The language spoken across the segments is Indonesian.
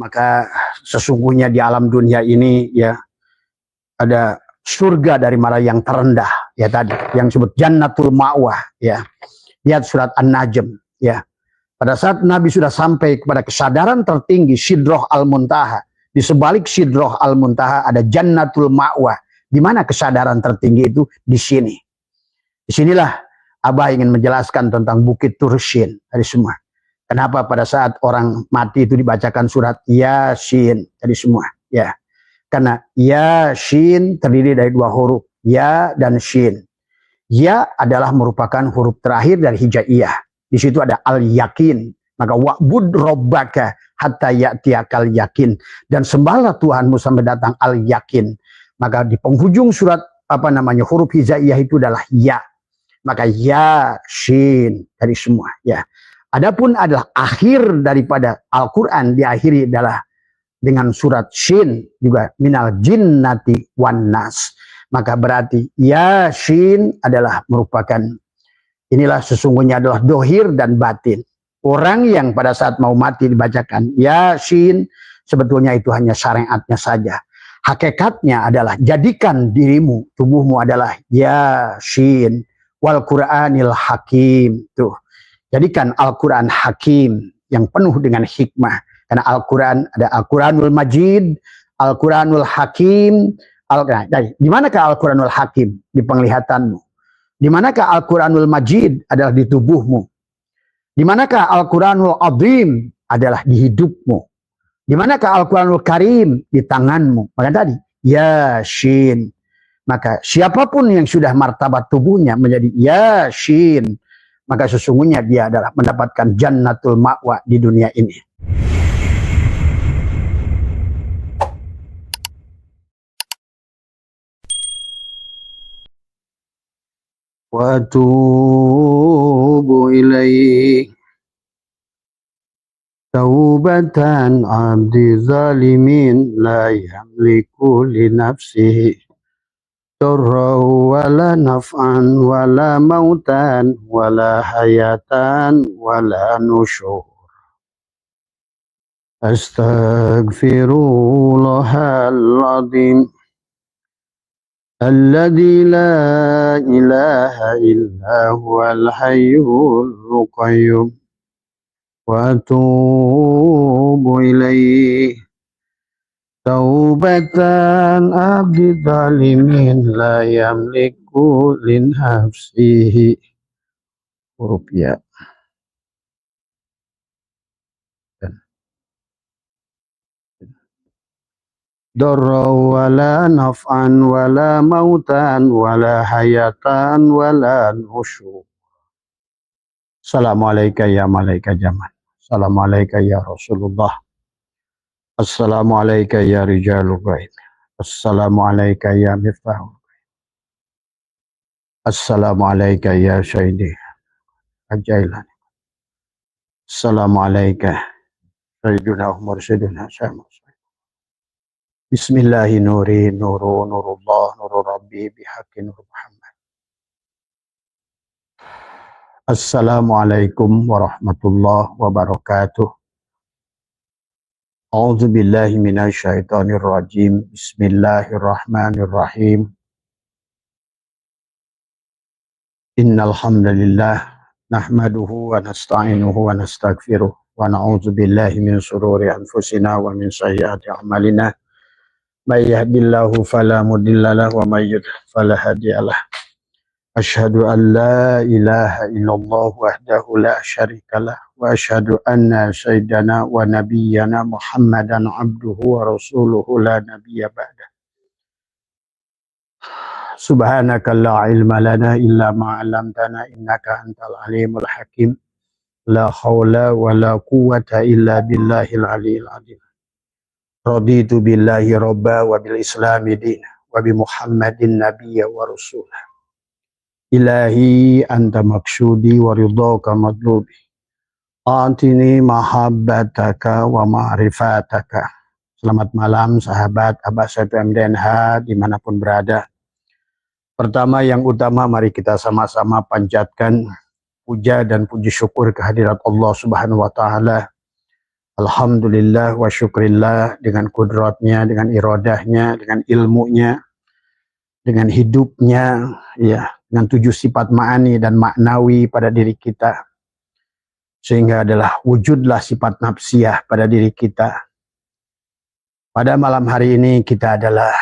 maka sesungguhnya di alam dunia ini ya ada surga dari mana yang terendah ya tadi yang disebut jannatul ma'wah ya. Lihat surat An-Najm ya. Pada saat Nabi sudah sampai kepada kesadaran tertinggi Sidroh Al-Muntaha, di sebalik Sidroh Al-Muntaha ada jannatul ma'wah. Di mana kesadaran tertinggi itu? Di sini. Disinilah Abah ingin menjelaskan tentang Bukit Tursin tadi semua. Kenapa pada saat orang mati itu dibacakan surat Yasin tadi semua ya. Karena Yasin terdiri dari dua huruf, Ya dan Shin. Ya adalah merupakan huruf terakhir dari hijaiyah. Di situ ada al-yakin. Maka wa'bud rabbaka hatta ya'tiyakal yakin. Dan sembahlah Tuhanmu sampai datang al-yakin. Maka di penghujung surat huruf hijaiyah itu adalah ya. Maka Yasin dari semua ya. Adapun adalah akhir daripada Al-Qur'an diakhiri adalah dengan surat Shin juga minal jinnati wan nas. Maka berarti Yasin adalah merupakan inilah sesungguhnya adalah dohir dan batin. Orang yang pada saat mau mati dibacakan Yasin sebetulnya itu hanya syariatnya saja. Hakikatnya adalah jadikan dirimu, tubuhmu adalah Yasin wal Qur'anil Hakim. Tuh. Jadikan Al-Quran Hakim yang penuh dengan hikmah. Karena Al-Quran ada Al-Quranul Majid, Al-Quranul Hakim. Di manakah Al-Quranul Hakim? Di penglihatanmu. Di manakah Al-Quranul Majid? Adalah di tubuhmu. Di manakah Al-Quranul Azim? Adalah di hidupmu. Di manakah Al-Quranul Karim? Di tanganmu. Maka tadi, Yasin. Maka siapapun yang sudah martabat tubuhnya menjadi Yasin, maka sesungguhnya dia adalah mendapatkan jannatul ma'wa di dunia ini. Wa atubu ilaihi taubatan abdi zalimin la yamliku li nafsihi darra wala naf'an wala mautan wala hayatan wala nusyur. Astaghfirullahal azim alladzi la ilaha illa huwal hayyul qayyum wa atubu ilaihi taubatan abdi zalimin la yamliku lin nafsihi huruf ya. Darra wala naf'an wala mautan wala hayatan wala nusyur. Assalamualaikum ya malaikat zaman. Assalamualaikum ya Rasulullah. Assalamualaikum ya rijalul ghaib. Assalamualaikum ya miftahul ghaib. Assalamualaikum ya syahidi ajailan. Assalamualaikum sayyiduna mursyiduna syamul. Bismillahi nuri nuru nurullah nuru rabbi bihaqqi nur Muhammad. Assalamualaikum warahmatullahi wabarakatuh. A'udzu billahi minasyaitonir rajim. Bismillahirrahmanirrahim. Innal hamdalillah nahmaduhu wa nasta'inuhu wa nastaghfiruh wa na'udzu billahi min shururi anfusina wa min sayyiati a'malina. May yahdihillahu fala mudilla lahu wa may yudlil fala hadiyalah. Asyhadu an la ilaha illallah wahdahu la syarikalah wa asyhadu anna sayyidana wa nabiyyana Muhammadan abduhu wa rasuluhu la nabiyya ba'da. Subhanaka la ilma lana illa ma 'allamtana innaka antal alimul hakim. La haula wa la quwwata illa billahil aliyyil azim. Raditu billahi robba wa bil islami dina wa bi muhammadin nabiyya wa rasulah. Ilahi anta maksudi wa ridhaka madlubi. Atini mahabbataka wa ma'rifataka. Selamat malam sahabat Abbas FM DNH dimanapun berada. Pertama yang utama mari kita sama-sama panjatkan puja dan puji syukur kehadirat Allah Subhanahu wa taala Alhamdulillah wa syukrillah, dengan kudratnya, dengan iradahnya, dengan ilmunya, dengan hidupnya, ya, dengan 7 sifat ma'ani dan maknawi pada diri kita, sehingga adalah wujudlah sifat nafsiyah pada diri kita. Pada malam hari ini kita adalah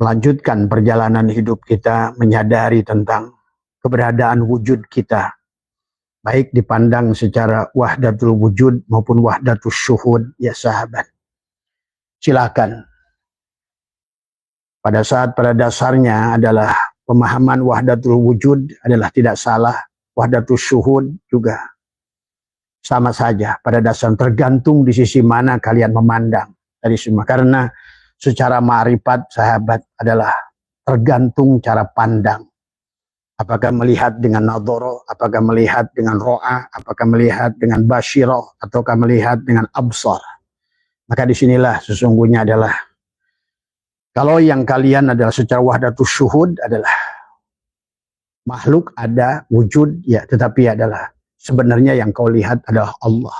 melanjutkan perjalanan hidup kita, menyadari tentang keberadaan wujud kita, baik dipandang secara wahdatul wujud maupun wahdatul syuhud. Ya sahabat, silakan. Pada dasarnya adalah pemahaman wahdatul wujud adalah tidak salah, wahdatul syuhud juga sama saja. Pada dasar tergantung di sisi mana kalian memandang dari semua. Karena secara ma'rifat sahabat adalah tergantung cara pandang. Apakah melihat dengan nadhara, apakah melihat dengan ro'a, apakah melihat dengan basyirah, ataukah melihat dengan absar. Maka disinilah sesungguhnya adalah, kalau yang kalian adalah secara wahdatul syuhud adalah makhluk ada, wujud, ya, tetapi adalah sebenarnya yang kau lihat adalah Allah.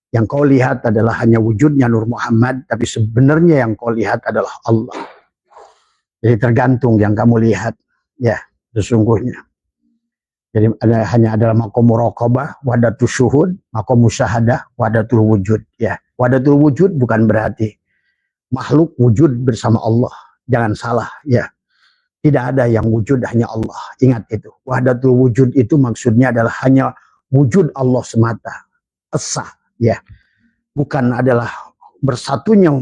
Yang kau lihat adalah hanya wujudnya Nur Muhammad, tapi sebenarnya yang kau lihat adalah Allah. Jadi tergantung yang kamu lihat, ya, sesungguhnya. Jadi hanya adalah maqam muraqabah, wahdatul syuhud, maqam musyahadah, wahdatul wujud, ya. Wahdatul wujud bukan berarti makhluk wujud bersama Allah. Jangan salah, ya. Tidak ada yang wujud, hanya Allah. Ingat itu. Wahdatul wujud itu maksudnya adalah hanya wujud Allah semata. Esa, ya. Bukan adalah bersatunya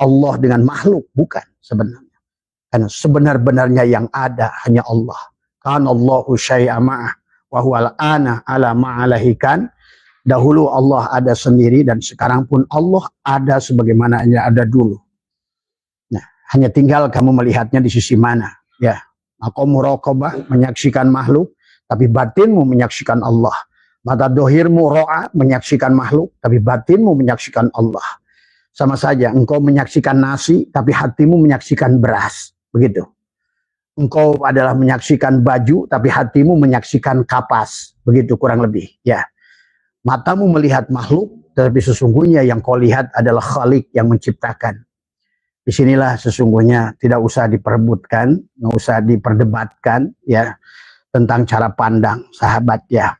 Allah dengan makhluk, bukan sebenarnya. Karena sebenar-benarnya yang ada hanya Allah. Kan Allahu syai'a ma'ah wa huwa al-ana ala ma'alahikan. Dahulu Allah ada sendiri dan sekarang pun Allah ada sebagaimana ada dulu. Nah, hanya tinggal kamu melihatnya di sisi mana, ya. Maqam muraqabah menyaksikan makhluk, tapi batinmu menyaksikan Allah. Mata dohirmu ro'a menyaksikan makhluk, tapi batinmu menyaksikan Allah. Sama saja, engkau menyaksikan nasi, tapi hatimu menyaksikan beras, begitu. Engkau adalah menyaksikan baju, tapi hatimu menyaksikan kapas, begitu kurang lebih, ya. Matamu melihat makhluk, tapi sesungguhnya yang kau lihat adalah Khalik yang menciptakan. Disinilah sesungguhnya tidak usah diperebutkan, nggak usah diperdebatkan, ya, tentang cara pandang sahabat, ya.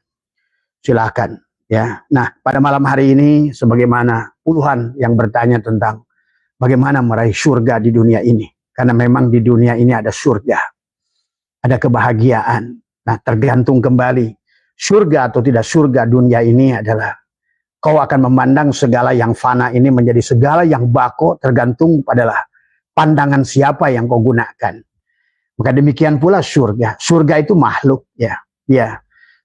Silakan, ya. Nah, pada malam hari ini, sebagaimana puluhan yang bertanya tentang bagaimana meraih surga di dunia ini, karena memang di dunia ini ada surga, ada kebahagiaan. Nah, tergantung kembali surga atau tidak surga dunia ini adalah kau akan memandang segala yang fana ini menjadi segala yang bako, tergantung padalah pandangan siapa yang kau gunakan. Maka demikian pula surga. Surga itu makhluk, ya, ya.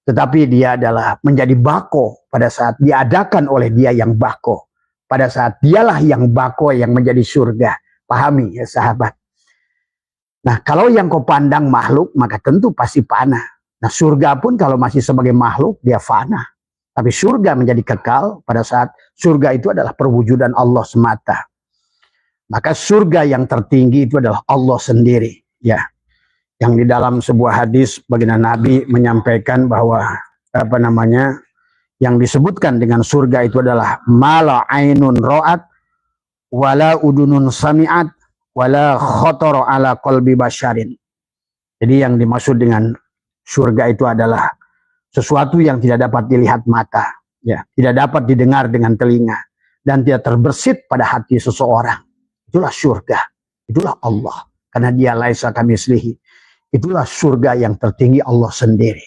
Tetapi dia adalah menjadi bako pada saat diadakan oleh dia yang bako. Pada saat dialah yang bako yang menjadi surga. Pahami, ya sahabat. Nah, kalau yang kau pandang makhluk, maka tentu pasti fana. Nah, surga pun kalau masih sebagai makhluk, dia fana. Tapi surga menjadi kekal pada saat surga itu adalah perwujudan Allah semata. Maka surga yang tertinggi itu adalah Allah sendiri, ya. Yang di dalam sebuah hadis baginda Nabi menyampaikan bahwa yang disebutkan dengan surga itu adalah mala ainun ra'at wala udunun sami'at wala khatara ala qalbi basyarin. Jadi yang dimaksud dengan surga itu adalah sesuatu yang tidak dapat dilihat mata, ya, tidak dapat didengar dengan telinga, dan tidak terbersit pada hati seseorang. Itulah surga, itulah Allah, karena dia laisa kamitslihi. Itulah surga yang tertinggi Allah sendiri.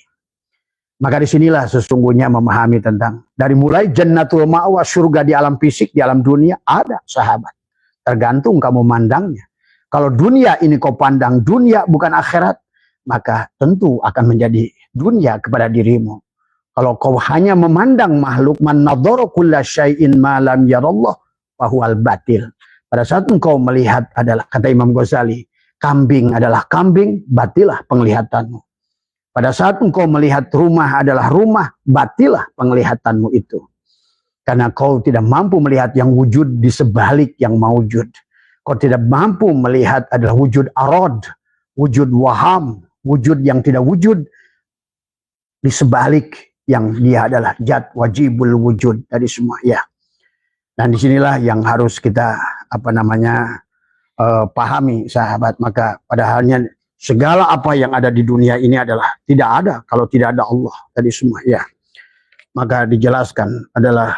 Maka disinilah sesungguhnya memahami tentang dari mulai jannatul ma'wa, surga di alam fisik, di alam dunia ada sahabat. Tergantung kamu mandangnya. Kalau dunia ini kau pandang dunia bukan akhirat, maka tentu akan menjadi dunia kepada dirimu. Kalau kau hanya memandang makhluk, man nadhara kulla syai'in ma lam yarallah fa huwal batil. Pada saat engkau melihat adalah, kata Imam Ghazali, kambing adalah kambing, batilah penglihatanmu. Pada saat engkau melihat rumah adalah rumah, batilah penglihatanmu itu. Karena kau tidak mampu melihat yang wujud di sebalik yang maujud. Kau tidak mampu melihat adalah wujud arad, wujud waham, wujud yang tidak wujud di sebalik yang dia adalah zat wajibul wujud dari semua ya. Dan disinilah yang harus kita pahami sahabat. Maka padahalnya segala apa yang ada di dunia ini adalah tidak ada kalau tidak ada Allah dari semua ya. Maka dijelaskan adalah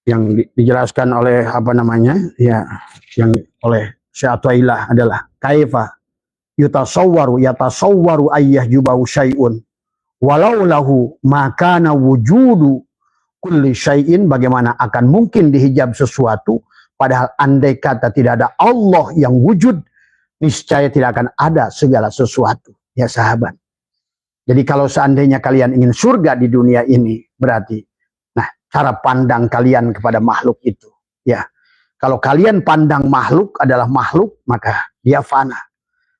yang dijelaskan oleh yang oleh Syai'atailah adalah kaifa yatasawwaru ayyah jubahu syai'un walau lahu makana wujudu kulli syai'in, bagaimana akan mungkin dihijab sesuatu padahal andai kata tidak ada Allah yang wujud, niscaya tidak akan ada segala sesuatu ya sahabat. Jadi kalau seandainya kalian ingin surga di dunia ini, berarti cara pandang kalian kepada makhluk itu ya. Kalau kalian pandang makhluk adalah makhluk, maka dia fana,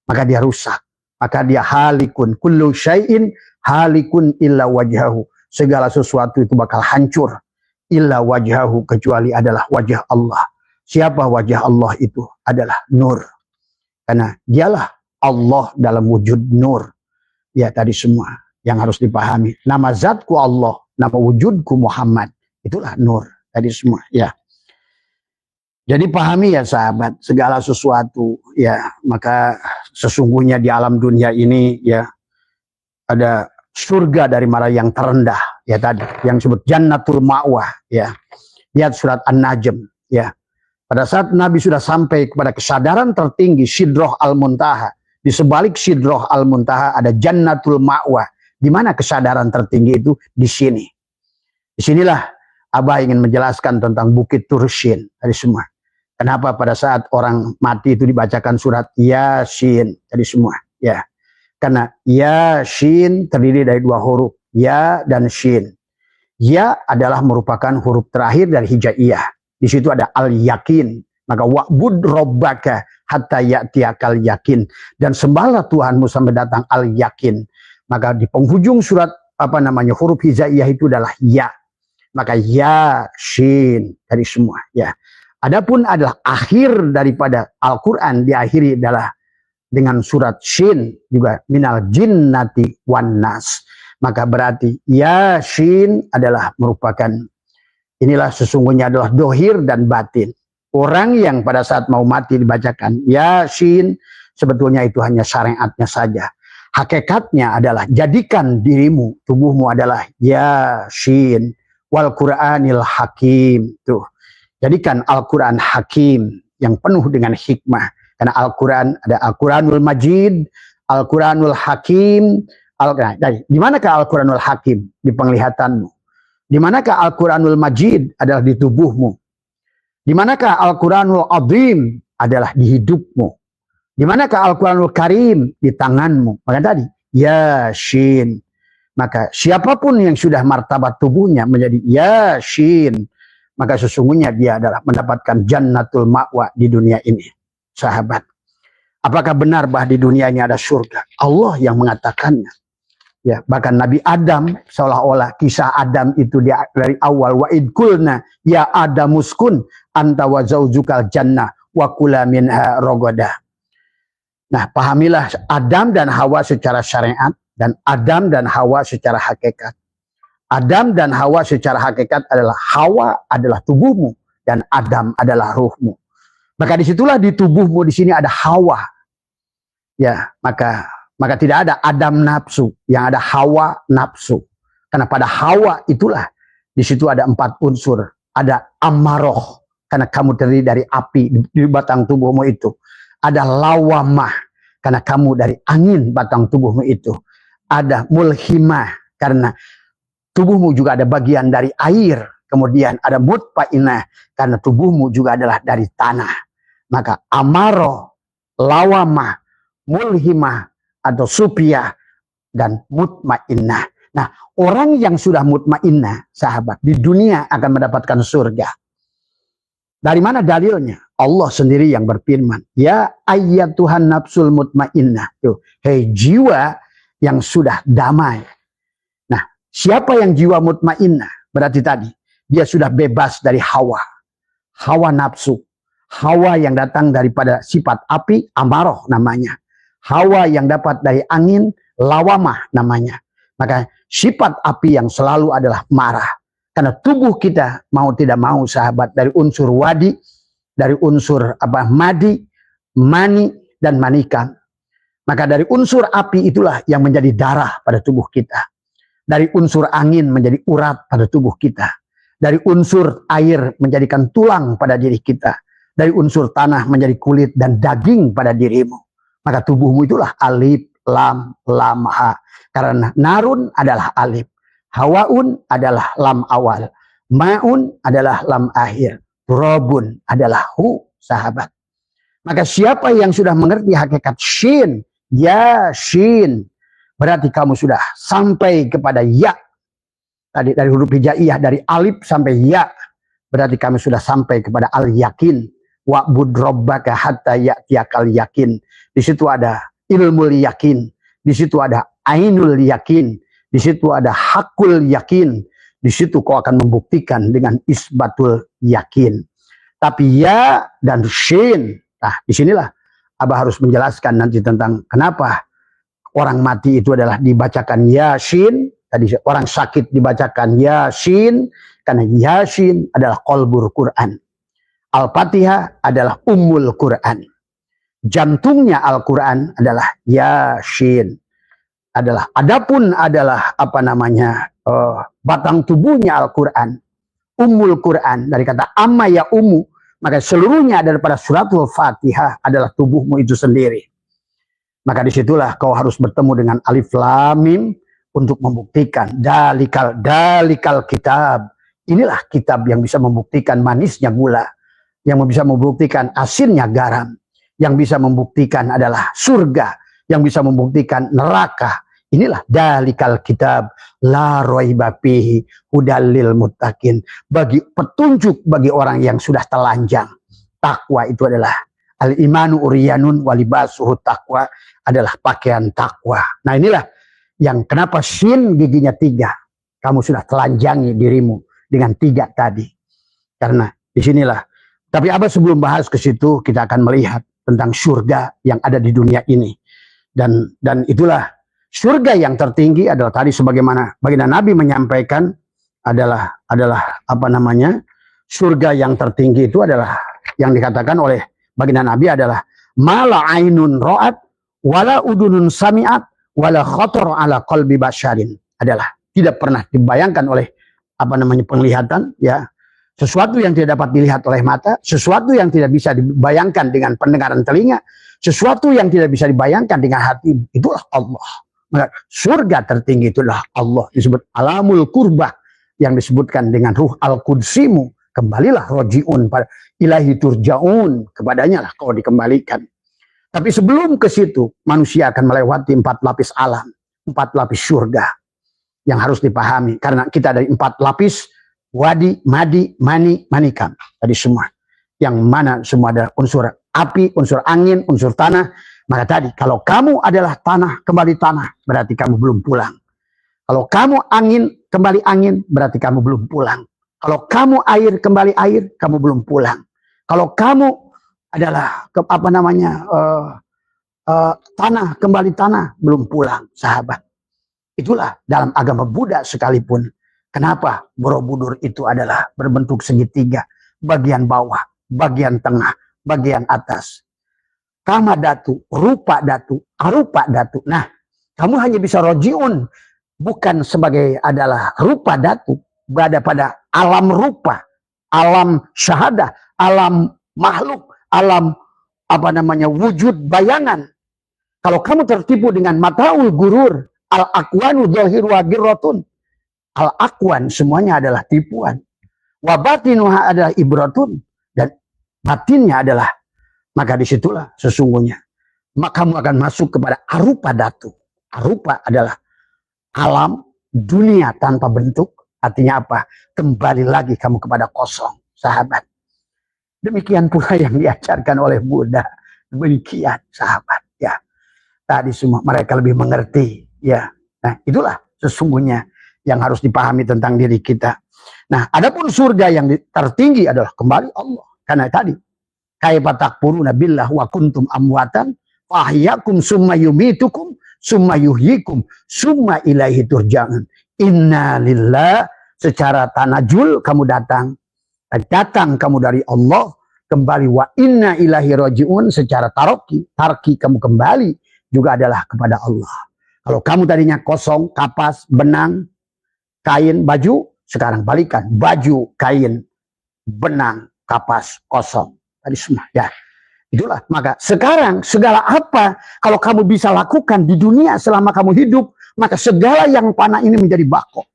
maka dia rusak, maka dia halikun, kullu syai'in halikun illa wajhahu, segala sesuatu itu bakal hancur, illa wajhahu, kecuali adalah wajah Allah. Siapa wajah Allah itu? Adalah nur, karena dialah Allah dalam wujud nur ya. Tadi semua yang harus dipahami, nama zatku Allah, nama wujudku Muhammad, itulah nur tadi semua ya. Jadi pahami ya sahabat, segala sesuatu ya, maka sesungguhnya di alam dunia ini ya ada surga dari mana yang terendah ya, tadi yang disebut jannatul ma'wah ya. Lihat surat An-Najm ya. Pada saat Nabi sudah sampai kepada kesadaran tertinggi Sidroh Al-Muntaha, di sebalik Sidroh Al-Muntaha ada jannatul ma'wah. Di mana kesadaran tertinggi itu? Di sini. Disinilah Abah ingin menjelaskan tentang Bukit Tursin tadi semua. Kenapa pada saat orang mati itu dibacakan surat Yasin tadi semua ya. Karena Yasin terdiri dari dua huruf, ya dan shin. Ya adalah merupakan huruf terakhir dari hijaiyah. Di situ ada al-yakin. Maka wa'bud rabbaka hatta ya'tiyakal yakin, dan sembahlah Tuhanmu sampai datang al-yakin. Maka di penghujung surat huruf hijaiyah itu adalah ya. Maka ya, shin dari semua ya. Adapun adalah akhir daripada Al-Quran, diakhiri adalah dengan surat shin juga, minal jinnati wan nas. Maka berarti ya shin adalah merupakan, inilah sesungguhnya adalah dohir dan batin. Orang yang pada saat mau mati dibacakan Yasin, sebetulnya itu hanya syariatnya saja. Hakikatnya adalah jadikan dirimu, tubuhmu adalah Yasin wal Qur'anil Hakim. Tuh. Jadikan Al-Quran Hakim yang penuh dengan hikmah. Karena Al-Quran ada Al-Quranul Majid, Al-Quranul Hakim. Di manakah Al-Quranul Hakim? Di penglihatanmu. Di manakah Al-Quranul Majid? Adalah di tubuhmu. Di manakah Al-Quranul Azim? Adalah di hidupmu. Di manakah Al-Quranul Karim? Di tanganmu. Maka tadi, Yasin. Maka siapapun yang sudah martabat tubuhnya menjadi Yasin, maka sesungguhnya dia adalah mendapatkan jannatul ma'wa di dunia ini. Sahabat, apakah benar bahwa di dunia ini ada surga? Allah yang mengatakannya. Ya, bahkan Nabi Adam, seolah-olah kisah Adam itu dari awal, wa idkulna ya Adamuskun anta wa zaujukal jannah wa kula minha rogoda. Nah, pahamilah Adam dan Hawa secara syariat dan Adam dan Hawa secara hakikat. Adam dan Hawa secara hakikat adalah Hawa adalah tubuhmu dan Adam adalah ruhmu. Maka disitulah di tubuhmu di sini ada Hawa. Ya, maka tidak ada Adam nafsu, yang ada Hawa nafsu. Karena pada Hawa itulah di situ ada 4 unsur. Ada amaroh, karena kamu terdiri dari api di batang tubuhmu itu. Ada lawamah, karena kamu dari angin batang tubuhmu itu. Ada mulhimah, karena tubuhmu juga ada bagian dari air. Kemudian ada mutmainah, karena tubuhmu juga adalah dari tanah. Maka amaroh, lawamah, mulhimah, atau supiyah, dan mutmainnah. Nah, orang yang sudah mutmainnah, sahabat, di dunia akan mendapatkan surga. Dari mana dalilnya? Allah sendiri yang berfirman, ya ayyatuhan nafsul mutmainnah. Tuh, hei jiwa yang sudah damai. Nah, siapa yang jiwa mutmainnah? Berarti tadi, dia sudah bebas dari hawa. Hawa nafsu. Hawa yang datang daripada sifat api, amaroh namanya. Hawa yang dapat dari angin, lawamah namanya. Maka sifat api yang selalu adalah marah. Karena tubuh kita mau tidak mau sahabat dari unsur wadi, dari unsur madi, mani, dan manikam. Maka dari unsur api itulah yang menjadi darah pada tubuh kita. Dari unsur angin menjadi urat pada tubuh kita. Dari unsur air menjadikan tulang pada diri kita. Dari unsur tanah menjadi kulit dan daging pada dirimu. Maka tubuhmu itulah alif, lam, ha. Karena narun adalah alif. Hawaun adalah lam awal. Ma'un adalah lam akhir. Turabun adalah hu, sahabat. Maka siapa yang sudah mengerti hakikat shin, ya shin, berarti kamu sudah sampai kepada ya. Tadi dari huruf hijaiyah, dari alif sampai ya, berarti kami sudah sampai kepada al yakin. Wa'bud rabbaka hatta ya'tiyakal yakin. Di situ ada ilmu yakin, di situ ada ainul yakin, di situ ada hakul yakin, di situ kau akan membuktikan dengan isbatul yakin. Tapi ya dan shin, nah disinilah Abah harus menjelaskan nanti tentang kenapa orang mati itu adalah dibacakan yasin, tadi orang sakit dibacakan yasin, karena yasin adalah qalbur Quran. Al-Fatihah adalah ummul Quran. Jantungnya Al-Quran adalah yasin. Adapun adalah batang tubuhnya Al-Quran, ummul Quran, dari kata amma ya ummu, maka seluruhnya daripada suratul Fatihah adalah tubuhmu itu sendiri. Maka disitulah kau harus bertemu dengan alif lam mim untuk membuktikan dalikal kitab. Inilah kitab yang bisa membuktikan manisnya gula, yang bisa membuktikan asinnya garam, yang bisa membuktikan adalah surga, yang bisa membuktikan neraka. Inilah dalikal kitab la raiba fihi hudal lil muttaqin, bagi petunjuk bagi orang yang sudah telanjang. Takwa itu adalah al-imanu uryanun walibasuhu takwa, adalah pakaian takwa. Nah inilah yang kenapa shin giginya 3. Kamu sudah telanjangi dirimu dengan 3 tadi. Karena disinilah. Tapi Abah sebelum bahas ke situ, kita akan melihat tentang surga yang ada di dunia ini. Dan itulah surga yang tertinggi adalah tadi sebagaimana baginda Nabi menyampaikan adalah surga yang tertinggi itu adalah yang dikatakan oleh baginda Nabi adalah mala ainun ra'at wala udunun sami'at wala khatar ala qalbi basyarin, adalah tidak pernah dibayangkan oleh penglihatan, ya, sesuatu yang tidak dapat dilihat oleh mata, sesuatu yang tidak bisa dibayangkan dengan pendengaran telinga, sesuatu yang tidak bisa dibayangkan dengan hati, itulah Allah. Maka surga tertinggi itulah Allah, disebut alamul kurbah, yang disebutkan dengan ruh al-qudsimu, kembalilah rojiun pada ilahi turjaun, kepadanya lah kau dikembalikan. Tapi sebelum ke situ, manusia akan melewati 4 lapis alam, 4 lapis surga yang harus dipahami. Karena kita dari 4 lapis, wadi, madi, mani, manikam. Tadi semua. Yang mana semua ada unsur api, unsur angin, unsur tanah. Maka tadi, kalau kamu adalah tanah, kembali tanah, berarti kamu belum pulang. Kalau kamu angin, kembali angin, berarti kamu belum pulang. Kalau kamu air, kembali air, kamu belum pulang. Kalau kamu adalah tanah, kembali tanah, belum pulang, sahabat. Itulah dalam agama Buddha sekalipun. Kenapa Borobudur itu adalah berbentuk segitiga, bagian bawah, bagian tengah, bagian atas. Kama datu, rupa datu, arupa datu. Nah, kamu hanya bisa rojiun, bukan sebagai adalah rupa datu, berada pada alam rupa, alam syahadah, alam makhluk, alam wujud bayangan. Kalau kamu tertipu dengan mataul gurur, al-aqwanu dhahir wa girratun. Al-aqwan semuanya adalah tipuan. Wa batinuha adalah ibratun, dan batinnya adalah, maka disitulah sesungguhnya maka kamu akan masuk kepada arupa datu. Arupa adalah alam dunia tanpa bentuk. Artinya apa? Kembali lagi kamu kepada kosong, sahabat. Demikian pula yang diajarkan oleh Buddha. Demikian, sahabat, ya. Tadi semua mereka lebih mengerti, ya. Nah, itulah sesungguhnya yang harus dipahami tentang diri kita. Nah, adapun surga yang tertinggi adalah kembali Allah. Karena tadi, kaifa takfuruna billah wa kuntum amwatan fa ahyakum summa yumitukum summa yuhyikum summa ilaihi turja'un. Inna lillah, secara tanajul kamu datang kamu dari Allah, kembali wa inna ilahi rojiun, secara tarki kamu kembali juga adalah kepada Allah. Kalau kamu tadinya kosong, kapas, benang, kain, baju, sekarang balikan, baju, kain, benang, kapas, kosong, tadi semua ya. Itulah, maka sekarang segala apa kalau kamu bisa lakukan di dunia selama kamu hidup, maka segala yang panah ini menjadi bako.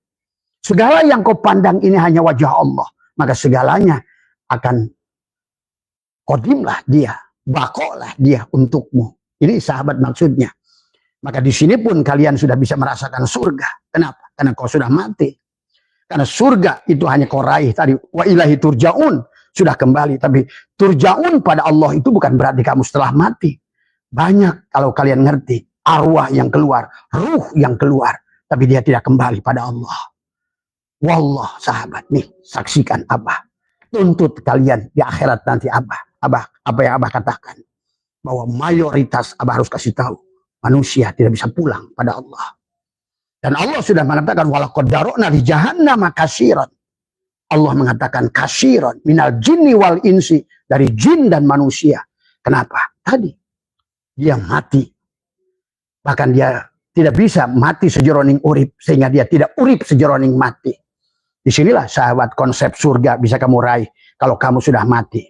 Segala yang kau pandang ini hanya wajah Allah, maka segalanya akan kodimlah dia, bakolah dia untukmu. Ini sahabat maksudnya. Maka di sini pun kalian sudah bisa merasakan surga. Kenapa? Karena kau sudah mati. Karena surga itu hanya kau raih tadi, wa ilahi turja'un, sudah kembali. Tapi turja'un pada Allah itu bukan berarti kamu setelah mati. Banyak kalau kalian ngerti, arwah yang keluar, ruh yang keluar, tapi dia tidak kembali pada Allah. Wallah sahabat, nih saksikan Abah. Tuntut kalian di akhirat nanti Abah. Apa yang Abah katakan? Bahwa mayoritas Abah harus kasih tahu. Manusia tidak bisa pulang pada Allah. Dan Allah sudah mengatakan walaqad darokna li jahannam katsiran. Allah mengatakan katsiran minal jinni wal insi, dari jin dan manusia. Kenapa? Tadi dia mati. Bahkan dia tidak bisa mati sejeroning urip, sehingga dia tidak urip sejeroning mati. Disinilah sahabat konsep surga bisa kamu raih kalau kamu sudah mati.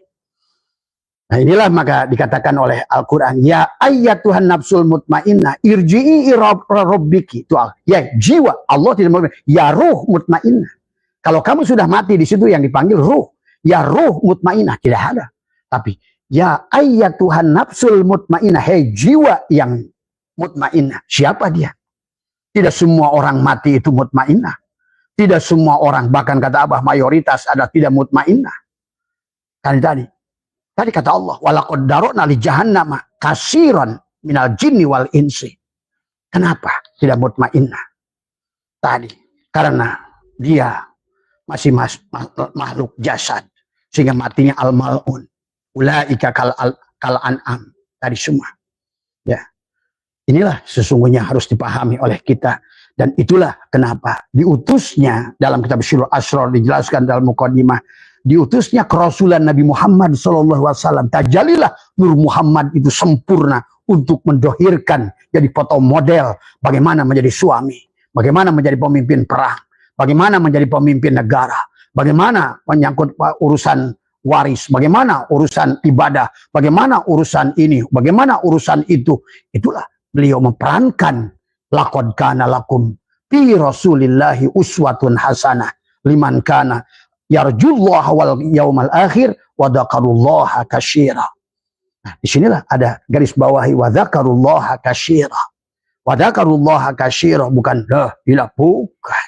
Nah inilah maka dikatakan oleh Al-Quran, ya ayyatuhan nafsul mutmainnah irji'i rabbiki. Itu ya jiwa, Allah tidak mau, ya ruh mutmainnah. Kalau kamu sudah mati, di situ yang dipanggil ruh. Ya ruh mutmainnah, tidak ada. Tapi ya ayyatuhan nafsul mutmainnah, hei jiwa yang mutmainnah. Siapa dia? Tidak semua orang mati itu mutmainnah. Tidak semua orang, bahkan kata Abah mayoritas ada tidak mutmainnah. Tadi kata Allah, walaqad darokna li jahannam katsiran minal jinni wal insi. Kenapa tidak mutmainnah? Tadi karena dia masih makhluk jasad, sehingga matinya al-mal'un. Ulaika kal an'am. Tadi semua. Ya. Inilah sesungguhnya harus dipahami oleh kita. Dan itulah kenapa diutusnya dalam kitab Syirul Asrar, dijelaskan dalam muqaddimah, diutusnya kerasulan Nabi Muhammad SAW. Tajalilah Nur Muhammad itu sempurna untuk mendohirkan, jadi foto model bagaimana menjadi suami, bagaimana menjadi pemimpin perang, bagaimana menjadi pemimpin negara, bagaimana menyangkut urusan waris, bagaimana urusan ibadah, bagaimana urusan ini, bagaimana urusan itu. Itulah beliau memerankan laqad kana lakum fi rasulillahi uswatun hasanah liman kana yarjullaha wal yaumal akhir wa dzakarullaha katsira. Nah, disinilah ada garis bawahi wa dzakarullaha katsira. Wa dzakarullaha katsira, bukan gila, bukan.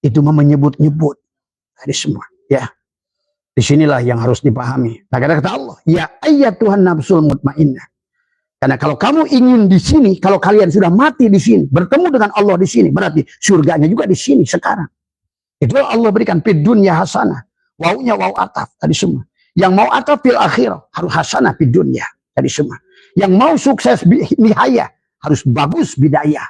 Itu menyebut-nyebut tadi semua, ya. Disinilah yang harus dipahami. Nah, kata Allah, ya ayyatuhan nafsul mutmainnah. Karena kalau kamu ingin di sini, kalau kalian sudah mati di sini, bertemu dengan Allah di sini, berarti surganya juga di sini sekarang. Itulah Allah berikan fid dunya hasanah. Waunya wau ataf tadi semua. Yang mau ataf fil akhirah harus hasanah fid dunya tadi semua. Yang mau sukses nihaya harus bagus bidayah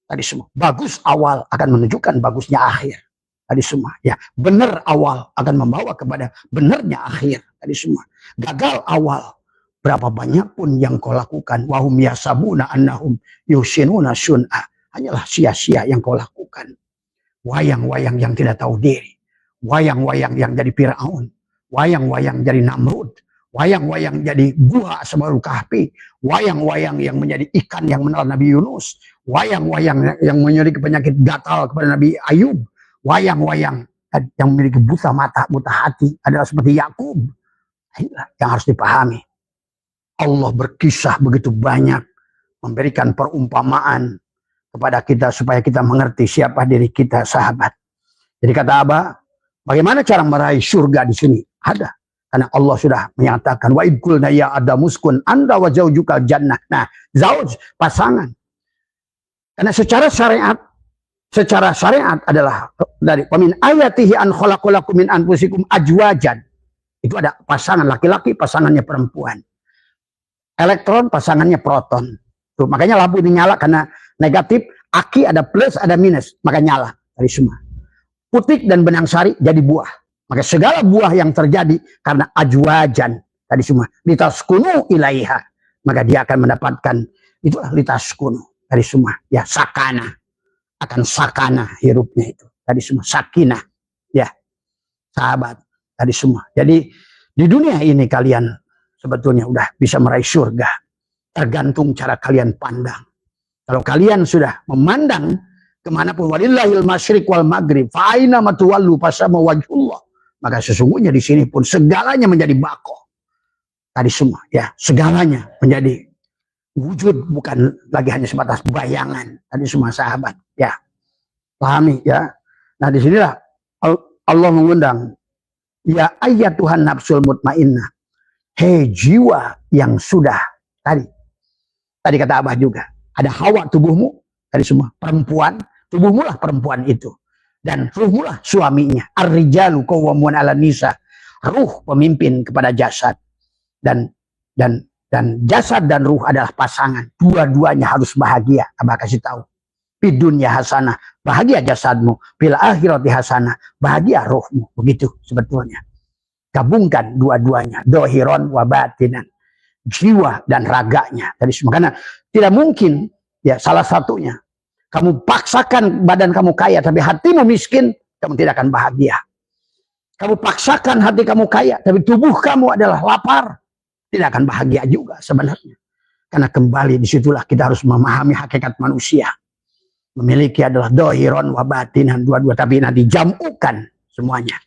tadi semua. Bagus awal akan menunjukkan bagusnya akhir tadi semua. Ya, benar awal akan membawa kepada benarnya akhir tadi semua. Gagal awal, berapa banyak pun yang kau lakukan, wahum yasabuna annahum yusinuna sun'a, hanyalah sia-sia yang kau lakukan. Wayang-wayang yang tidak tahu diri, wayang-wayang yang jadi Fir'aun, wayang-wayang jadi Namrud, wayang-wayang jadi gua Ashabul Kahfi, wayang-wayang yang menjadi ikan yang menelan Nabi Yunus, wayang-wayang yang memiliki penyakit gatal kepada Nabi Ayub, wayang-wayang yang memiliki buta mata, buta hati adalah seperti Yakub. Inilah yang harus dipahami. Allah berkisah begitu banyak, memberikan perumpamaan kepada kita supaya kita mengerti siapa diri kita, sahabat. Jadi kata Abah, bagaimana cara meraih surga di sini? Ada. Karena Allah sudah menyatakan, wa id qulna ya Adamu uskun anta wa zaujukal jannah. Nah, zauj pasangan. Karena secara syariat adalah dari pamin ayatihi an khalaqalakum min anfusikum ajwajan. Itu ada pasangan laki-laki, pasangannya perempuan. Elektron pasangannya proton. Tuh, makanya lampu ini nyala karena negatif, Aki ada plus, ada minus, maka nyala tadi semua. Putik dan benang sari jadi buah. Maka segala buah yang terjadi karena ajwajan tadi semua. Litaskunu ilaiha. Maka dia akan mendapatkan itulah litaskunu tadi semua. Ya, sakana. Akan sakana hirupnya itu. Tadi semua. Sakinah. Ya, sahabat. Tadi semua. Jadi di dunia ini kalian sebetulnya udah bisa meraih surga. Tergantung cara kalian pandang. Kalau kalian sudah memandang kemanapun, walillahil masyriq wal maghrib, fa'aina matuwallu fasama wajhullah. Maka sesungguhnya di sini pun segalanya menjadi bako. Tadi semua, ya, segalanya menjadi wujud, bukan lagi hanya sebatas bayangan. Tadi semua sahabat, ya, pahami, ya. Nah disinilah Allah mengundang, ya ayat Tuhan nafsul mutmainnah, hei jiwa yang sudah tadi kata Abah juga, ada hawa tubuhmu, tadi semua perempuan, tubuhmu lah perempuan itu. Dan ruhmu lah suaminya. Ar-rijalu qawwamun 'alan nisa. Ruh pemimpin kepada jasad. Dan jasad dan ruh adalah pasangan. Dua-duanya harus bahagia. Abah kasih tahu. Fid dunya hasanah, bahagia jasadmu. Fil akhirati hasanah, bahagia ruhmu. Begitu sebetulnya. Gabungkan dua-duanya. Dohiron wa batinan. Jiwa dan raganya. Tadi semua. Karena tidak mungkin, ya salah satunya, kamu paksakan badan kamu kaya, tapi hatimu miskin, kamu tidak akan bahagia. Kamu paksakan hati kamu kaya, tapi tubuh kamu adalah lapar, tidak akan bahagia juga sebenarnya. Karena kembali disitulah kita harus memahami hakikat manusia. Memiliki adalah dohiron wa batinan, dua-dua, tapi nanti jamukan semuanya.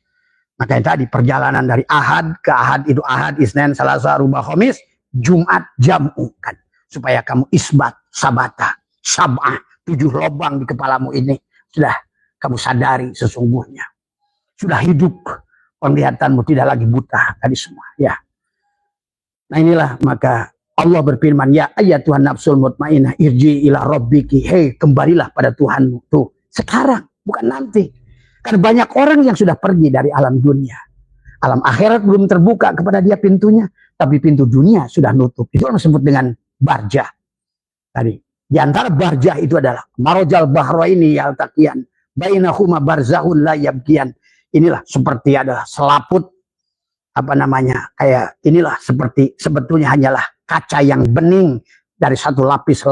Makanya tadi perjalanan dari ahad ke ahad, itu ahad, isnin, salasa, rubah, khamis, Jumat jamukan. Supaya kamu isbat, sabata, sab'ah, 7 lubang di kepalamu ini sudah kamu sadari sesungguhnya. Sudah hidup, penglihatanmu tidak lagi buta tadi semua, ya. Nah inilah maka Allah berfirman, ya ayat Tuhan nafsul mutmainnah irji ila rabbiki, hei kembalilah pada Tuhanmu. Tuh, sekarang, bukan nanti. Karena banyak orang yang sudah pergi dari alam dunia. Alam akhirat belum terbuka kepada dia pintunya, tapi pintu dunia sudah nutup. Itu yang disebut dengan barjah. Tadi. Di antara barjah itu adalah marojal bahraini yaltaqiyan bainahuma barzahun la yabqiyan. Inilah seperti adalah selaput, apa namanya, kayak inilah seperti sebetulnya hanyalah kaca yang bening dari satu lapis.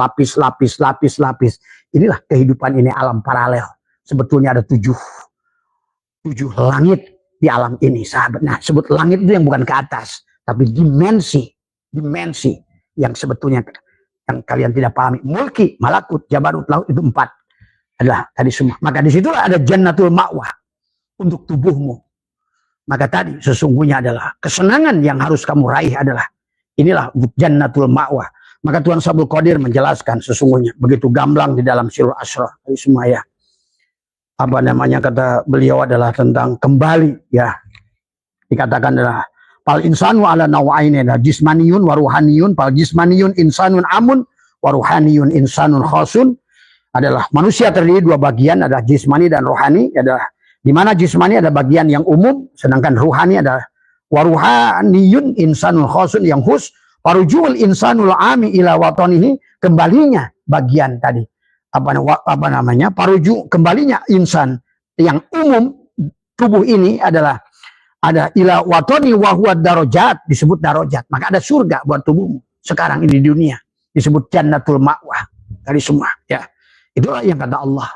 Inilah kehidupan ini, alam paralel. Sebetulnya ada tujuh langit di alam ini, sahabat. Nah, sebut langit itu yang bukan ke atas, tapi dimensi yang sebetulnya yang kalian tidak pahami. Mulki, malakut, jabarut, laut, itu 4 adalah tadi semua. Maka disitulah ada jannatul ma'wah untuk tubuhmu. Maka tadi sesungguhnya adalah kesenangan yang harus kamu raih adalah inilah jannatul ma'wah. Maka Tuhan Sabul Qadir menjelaskan sesungguhnya begitu gamblang di dalam Sirul Asrar tadi semua, ya. Apa namanya, kata beliau adalah tentang kembali, ya. Dikatakan adalah pal insanu ala nawaini, jismaniyun waruhaniyun. Pal jismaniyun insanun amun, waruhaniyun insanun khosun. Adalah manusia terdiri 2 bagian, adalah jismani dan rohani. Adalah di mana jismani ada bagian yang umum, sedangkan rohani adalah waruhaniyun insanun khosun, yang khus. Parujul insanul ami ila watonihi, kembalinya bagian tadi. Apa namanya? Paruju, kembalinya insan yang umum tubuh ini adalah ada ila watoni wahwa darajat, disebut darajat. Maka ada surga buat tubuhmu sekarang ini di dunia, disebut jannatul ma'wah dari semua, ya. Itulah yang kata Allah,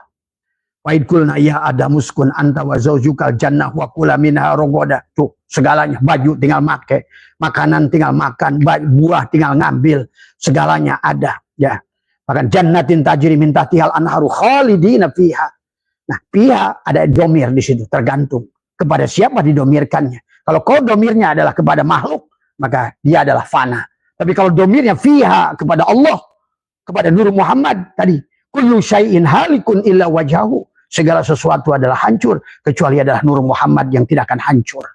wa idkulna ya adamuskun anta wa zaujukal jannah wa kula minha rogoda. Tuh segalanya, baju tinggal make, makanan tinggal makan, buah tinggal ngambil, segalanya ada, ya. Bahkan jannatin tajri min tahtihal anharu khalidina fiha. Nah, fiha ada domir di situ, tergantung kepada siapa didomirkannya. Kalau kau domirnya adalah kepada makhluk, maka dia adalah fana. Tapi kalau domirnya fiha kepada Allah, kepada Nur Muhammad tadi, kullu syai'in halikun illa wajhahu, segala sesuatu adalah hancur kecuali adalah Nur Muhammad yang tidak akan hancur.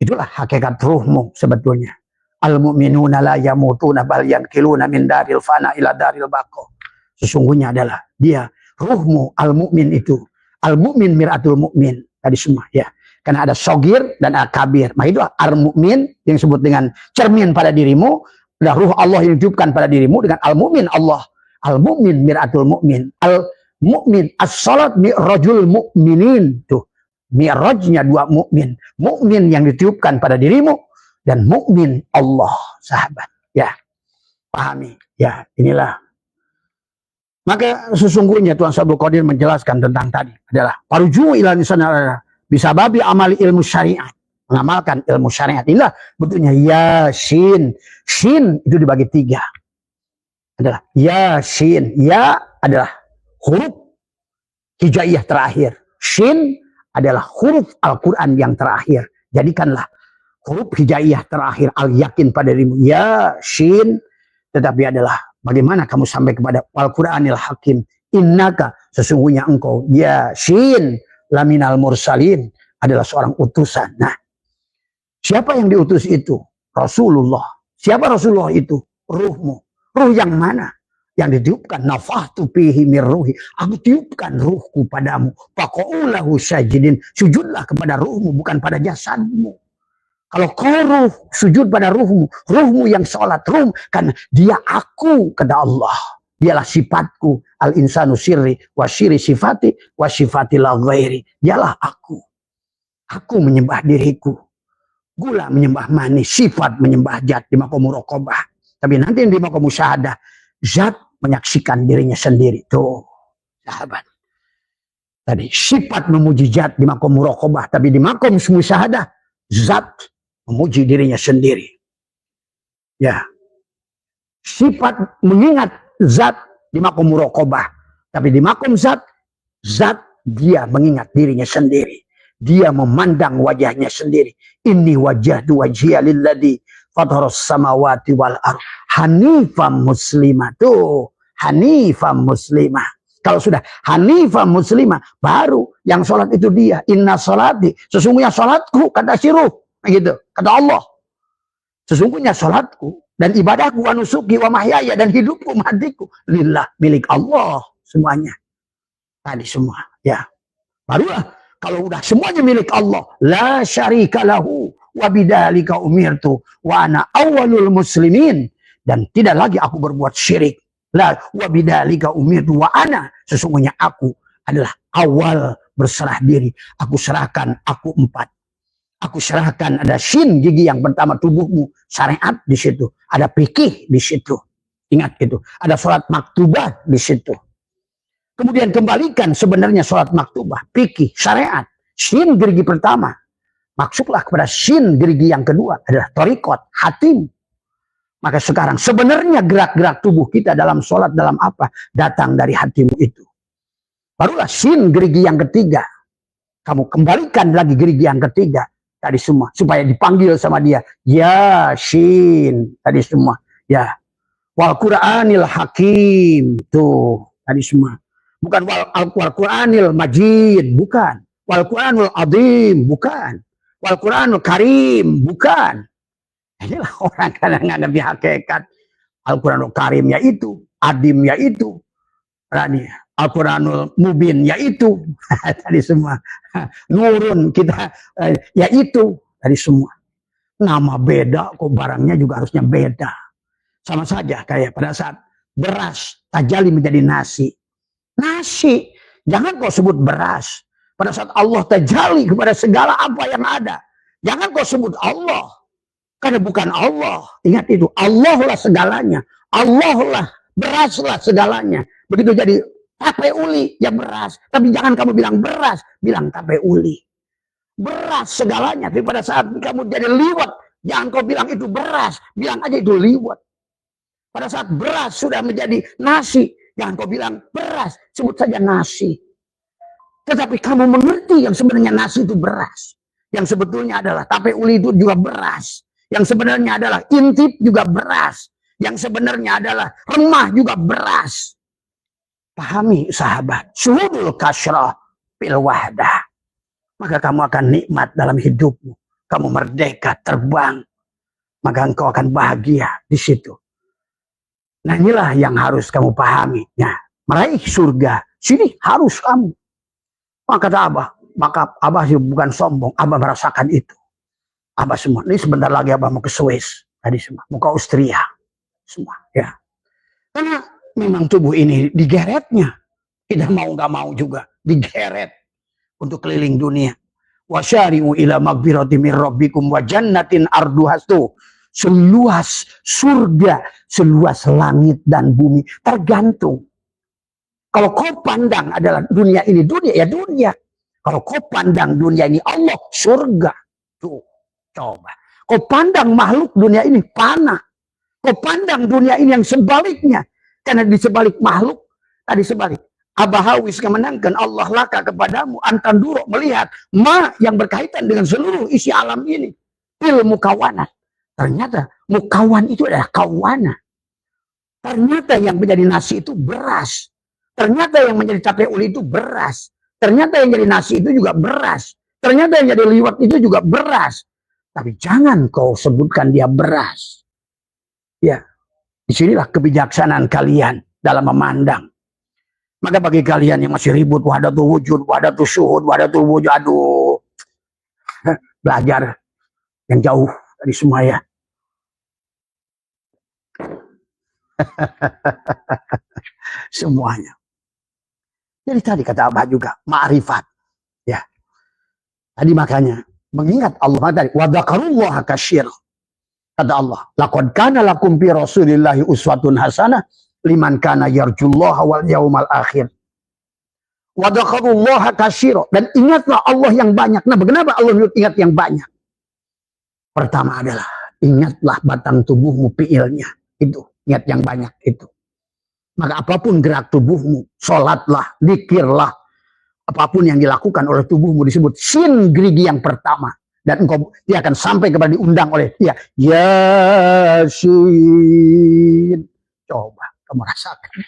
Itulah hakikat ruhmu sebetulnya. Al-mu'minuna la yamutuna bal yanqiluna min daril fana ila daril baqo. Sesungguhnya adalah dia ruhmu, al-mu'min itu. Al-mu'min miratul mu'min. Tadi semua, ya. Karena ada sogir dan akabir. Maka itu al-mu'min yang disebut dengan cermin pada dirimu. Ada ruh Allah yang dihidupkan pada dirimu dengan al-mu'min Allah. Al-mu'min mir'atul mu'min. Al-mu'min as-salat mi'rajul mu'minin. Tuh, mi'rajnya dua mu'min. Mu'min yang ditiupkan pada dirimu dan mu'min Allah, sahabat. Ya, pahami. Ya, inilah. Maka sesungguhnya Tuan Abdul Qadir menjelaskan tentang tadi adalah paruju ila nisan bisa babi amali ilmu syariat, mengamalkan ilmu syariat. Inilah bentuknya Yasin. Shin itu dibagi tiga. Adalah Yasin. Ya adalah huruf hijaiyah terakhir. Shin adalah huruf Al-Quran yang terakhir. Jadikanlah huruf hijaiyah terakhir al-yakin pada dirimu. Yasin. Tetapi adalah bagaimana kamu sampai kepada Al-Quranil Hakim. Innaka, sesungguhnya engkau, Yasin, laminal mursalin, adalah seorang utusan. Nah, siapa yang diutus itu? Rasulullah. Siapa Rasulullah itu? Ruhmu. Ruh yang mana? Yang ditiupkan. Nafahtu fihi mir ruhi. Aku tiupkan ruhku padamu. Faqa'ulahu sajidin. Sujudlah kepada ruhmu, bukan pada jasadmu. Kalau kau ruh, sujud pada ruhmu. Ruhmu yang sholat ruh. Karena dia aku, kata Allah. Dialah sifatku. Al-insanu sirri. Wa sirri sifati. Wa sifati la ghairi. Dialah aku. Aku menyembah diriku. Gula menyembah manis. Sifat menyembah zat di maqam muraqabah. Tapi nanti di maqam musyahadah. Zat menyaksikan dirinya sendiri. Tuh, sahabat. Tadi sifat memuji zat di maqam muraqabah. Tapi di maqam musyahadah. Zat memuji dirinya sendiri. Ya. Sifat mengingat zat di maqam muraqabah. Tapi di maqam zat dia mengingat dirinya sendiri. Dia memandang wajahnya sendiri. Inni wajahtu wajhiya lilladzi fataras samawati wal ardh hanifam muslimah. Tuh, hanifam muslimah. Kalau sudah hanifam muslimah, baru yang sholat itu dia. Inna sholati, sesungguhnya sholatku, kata siruh. Gitu, kata Allah. Sesungguhnya sholatku dan ibadahku, wa nusuki wa mahyaya, dan hidupku, matiku, lillah, milik Allah semuanya. Tadi semua, ya. Barulah kalau udah semuanya milik Allah, la syarika lahu wa bidzalika umirtu wa ana awwalul muslimin, dan tidak lagi aku berbuat syirik. La wa bidzalika umirtu wa ana, sesungguhnya aku adalah awal berserah diri. Aku serahkan, aku empat. Aku serahkan, ada shin gigi yang pertama tubuhmu, syariat di situ, ada fikih di situ. Ingat itu, ada sholat maktubah di situ. Kemudian kembalikan sebenarnya sholat maktubah, fikih, syariat, shin gerigi pertama. Maksudlah kepada shin gerigi yang kedua adalah torikot, hatim. Maka sekarang sebenarnya gerak-gerak tubuh kita dalam sholat, dalam apa? Datang dari hatimu itu. Barulah shin gerigi yang ketiga. Kamu kembalikan lagi gerigi yang ketiga. Tadi semua. Supaya dipanggil sama dia. Yasin. Tadi semua. Ya. Wal Qur'anil Hakim. Tuh. Tadi semua. Bukan wal Qur'anil Majid. Bukan. Wal Qur'anul Azim. Bukan. Wal Qur'anul Karim. Bukan. Inilah orang kadang ngerti hakikat. Al-Quranul Karim yaitu. Adim yaitu. Al-Quranul Mubin yaitu. Tadi semua. Nurun kita yaitu. Tadi semua. Nama beda kok, barangnya juga harusnya beda. Sama saja kayak pada saat beras tajali menjadi nasi. Nasi. Jangan kau sebut beras. Pada saat Allah tajali kepada segala apa yang ada. Jangan kau sebut Allah. Karena bukan Allah. Ingat itu. Allah lah segalanya. Allah lah. Beras lah segalanya. Begitu jadi tape uli. Ya beras. Tapi jangan kamu bilang beras. Bilang tape uli. Beras segalanya. Tapi pada saat kamu jadi liwat. Jangan kau bilang itu beras. Bilang aja itu liwat. Pada saat beras sudah menjadi nasi. Jangan kau bilang beras. Sebut saja nasi. Tetapi kamu mengerti yang sebenarnya nasi itu beras. Yang sebetulnya adalah tape uli itu juga beras. Yang sebenarnya adalah intip juga beras. Yang sebenarnya adalah remah juga beras. Pahami sahabat. Syuhudul kasyrah fil wahdah. Maka kamu akan nikmat dalam hidupmu. Kamu merdeka, terbang. Maka engkau akan bahagia di situ. Nah inilah yang harus kamu pahami. Nah, meraih surga. Sini harus kamu. Maka kata Abah. Maka Abah bukan sombong. Abah merasakan itu. Abah semua. Ini sebentar lagi Abah mau ke Swiss. Tadi semua. Mau ke Austria. Semua. Ya. Karena memang tubuh ini digeretnya. Tidak mau nggak mau juga digeret untuk keliling dunia. Wasyari'u ila magfirati min rabbikum wa jannatin arduhas tuh. Seluas surga, seluas langit dan bumi. Tergantung. Kalau kau pandang adalah dunia ini dunia, ya dunia. Kalau kau pandang dunia ini Allah, surga. Tuh, coba. Kau pandang makhluk dunia ini panah. Kau pandang dunia ini yang sebaliknya. Karena di sebalik makhluk, tadi sebalik. Abahawis kemenangkan Allah laka kepadamu antanduro melihat ma yang berkaitan dengan seluruh isi alam ini. Ilmu kawanan. Ternyata mukawan itu adalah kawana. Ternyata yang menjadi nasi itu beras. Ternyata yang menjadi tape uli itu beras. Ternyata yang jadi nasi itu juga beras. Ternyata yang jadi liwat itu juga beras. Tapi jangan kau sebutkan dia beras. Ya, disinilah kebijaksanaan kalian dalam memandang. Maka bagi kalian yang masih ribut wahdatul wujud, wahdatul syuhud, wahdatul wujud, aduh, belajar yang jauh dari semua ya. Semuanya. Jadi tadi kata Abah juga ma'rifat. Ya. Tadi makanya mengingat Allah tadi wa dzakarullaha katsir. Kata Allah, laqad kana lakum fi Rasulillahi uswatun hasanah liman kana yarjullaha wal yaumal akhir. Wa dzakarullaha katsir, dan ingatlah Allah yang banyak. Nah, kenapa Allah menyebut ingat yang banyak? Pertama adalah ingatlah batang tubuhmu fiilnya. Itu, ingat yang banyak itu. Maka apapun gerak tubuhmu, sholatlah, zikirlah, apapun yang dilakukan oleh tubuhmu disebut sin gerigi yang pertama. Dan engkau dia akan sampai kepada diundang oleh dia. Yasin. Coba kamu rasakan.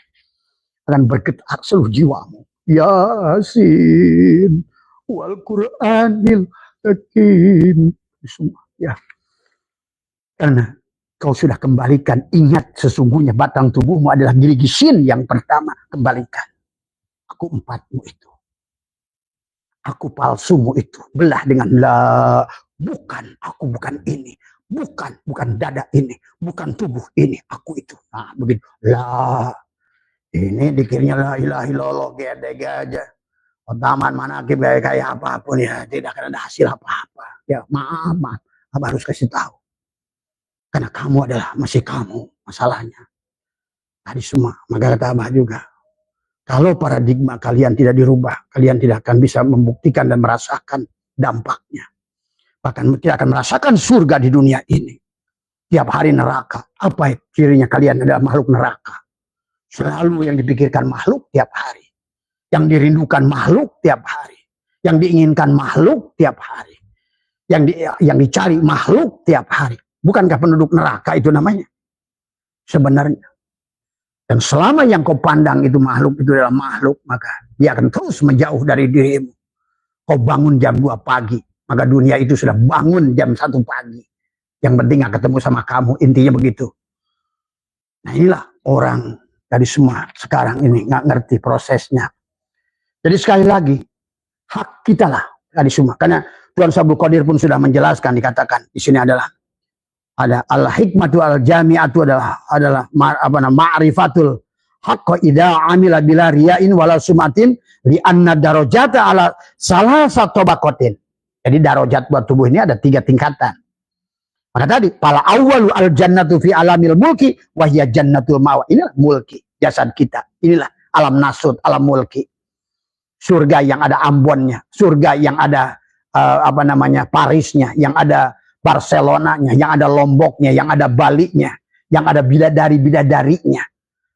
Akan bergetar seluruh jiwamu. Yasin. Wal Qur'anil Hakim. Semua. Ya. Karena kau sudah kembalikan, ingat sesungguhnya batang tubuhmu adalah gerigi sin yang pertama. Kembalikan. Aku empatmu itu. Aku palsumu itu. Belah dengan la. Bukan, aku bukan ini. Bukan dada ini. Bukan tubuh ini. Aku itu. Nah, begitu. La. Ini dikirnya la ilaha illallah. Gede aja. Taman mana kayak apapun ya. Tidak akan ada hasil apa-apa. Ya, maaf. Abah harus kasih tahu. Karena kamu adalah masih kamu. Masalahnya. Tadi semua. Maka kata Abah juga. Kalau paradigma kalian tidak dirubah, kalian tidak akan bisa membuktikan dan merasakan dampaknya. Bahkan tidak akan merasakan surga di dunia ini. Tiap hari neraka. Apa cirinya kalian adalah makhluk neraka? Selalu yang dipikirkan makhluk tiap hari. Yang dirindukan makhluk tiap hari. Yang diinginkan makhluk tiap hari. Yang dicari makhluk tiap hari. Bukankah penduduk neraka itu namanya? Sebenarnya. Dan selama yang kau pandang itu makhluk itu adalah makhluk, maka dia akan terus menjauh dari dirimu. Kau bangun jam 2 pagi, maka dunia itu sudah bangun jam 1 pagi. Yang penting gak ketemu sama kamu, intinya begitu. Nah inilah orang dari semua sekarang ini gak ngerti prosesnya. Jadi sekali lagi, hak kita lah dari semua. Karena Tuan Sabul Qadir pun sudah menjelaskan, dikatakan di sini adalah ada al-hikmatu al-jami'atu adalah ma'rifatul haqqa idza amila bila riyain wala sumatin li anna darajata ala salah satu bakotin. Jadi darajat buat tubuh ini ada 3 tingkatan. Maka tadi pala awwalu al-jannatu fi alamil mulki wa hiya jannatul mawa. Inilah mulki jasad kita. Inilah alam nasut, alam mulki. Surga yang ada Ambonnya, surga yang ada Parisnya, yang ada Barcelonanya, yang ada Lomboknya, yang ada Balinya, yang ada bidadari-bidadarinya.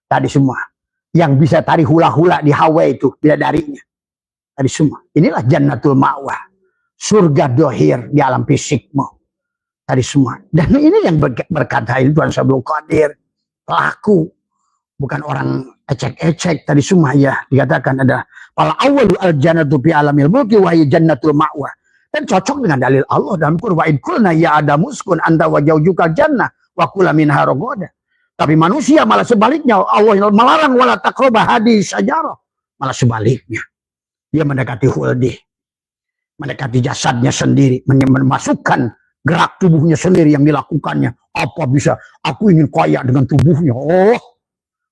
Tadi semua. Yang bisa tari hula-hula di Hawaii itu bidadarinya. Tadi semua. Inilah jannatul ma'wah. Surga dohir di alam fisikmu. Tadi semua. Dan ini yang berkata ini Tuan Sabul Qadir. Pelaku. Bukan orang ecek-ecek. Tadi semua ya. Dikatakan ada. Pala awalu al-jannatu fi alamil mulki wa hiya jannatul ma'wah. Dan cocok dengan dalil Allah dalam Quran. Wa id qulna ya Adamu uskun anta wa zawjukal jannah wa kula minha ragadan. Tapi manusia malah sebaliknya. Allah melarang wala taqraba hadhihi syajarah. Malah sebaliknya. Dia mendekati huldi. Mendekati jasadnya sendiri. Memasukkan gerak tubuhnya sendiri yang dilakukannya. Apa bisa? Aku ingin kaya dengan tubuhnya. Oh.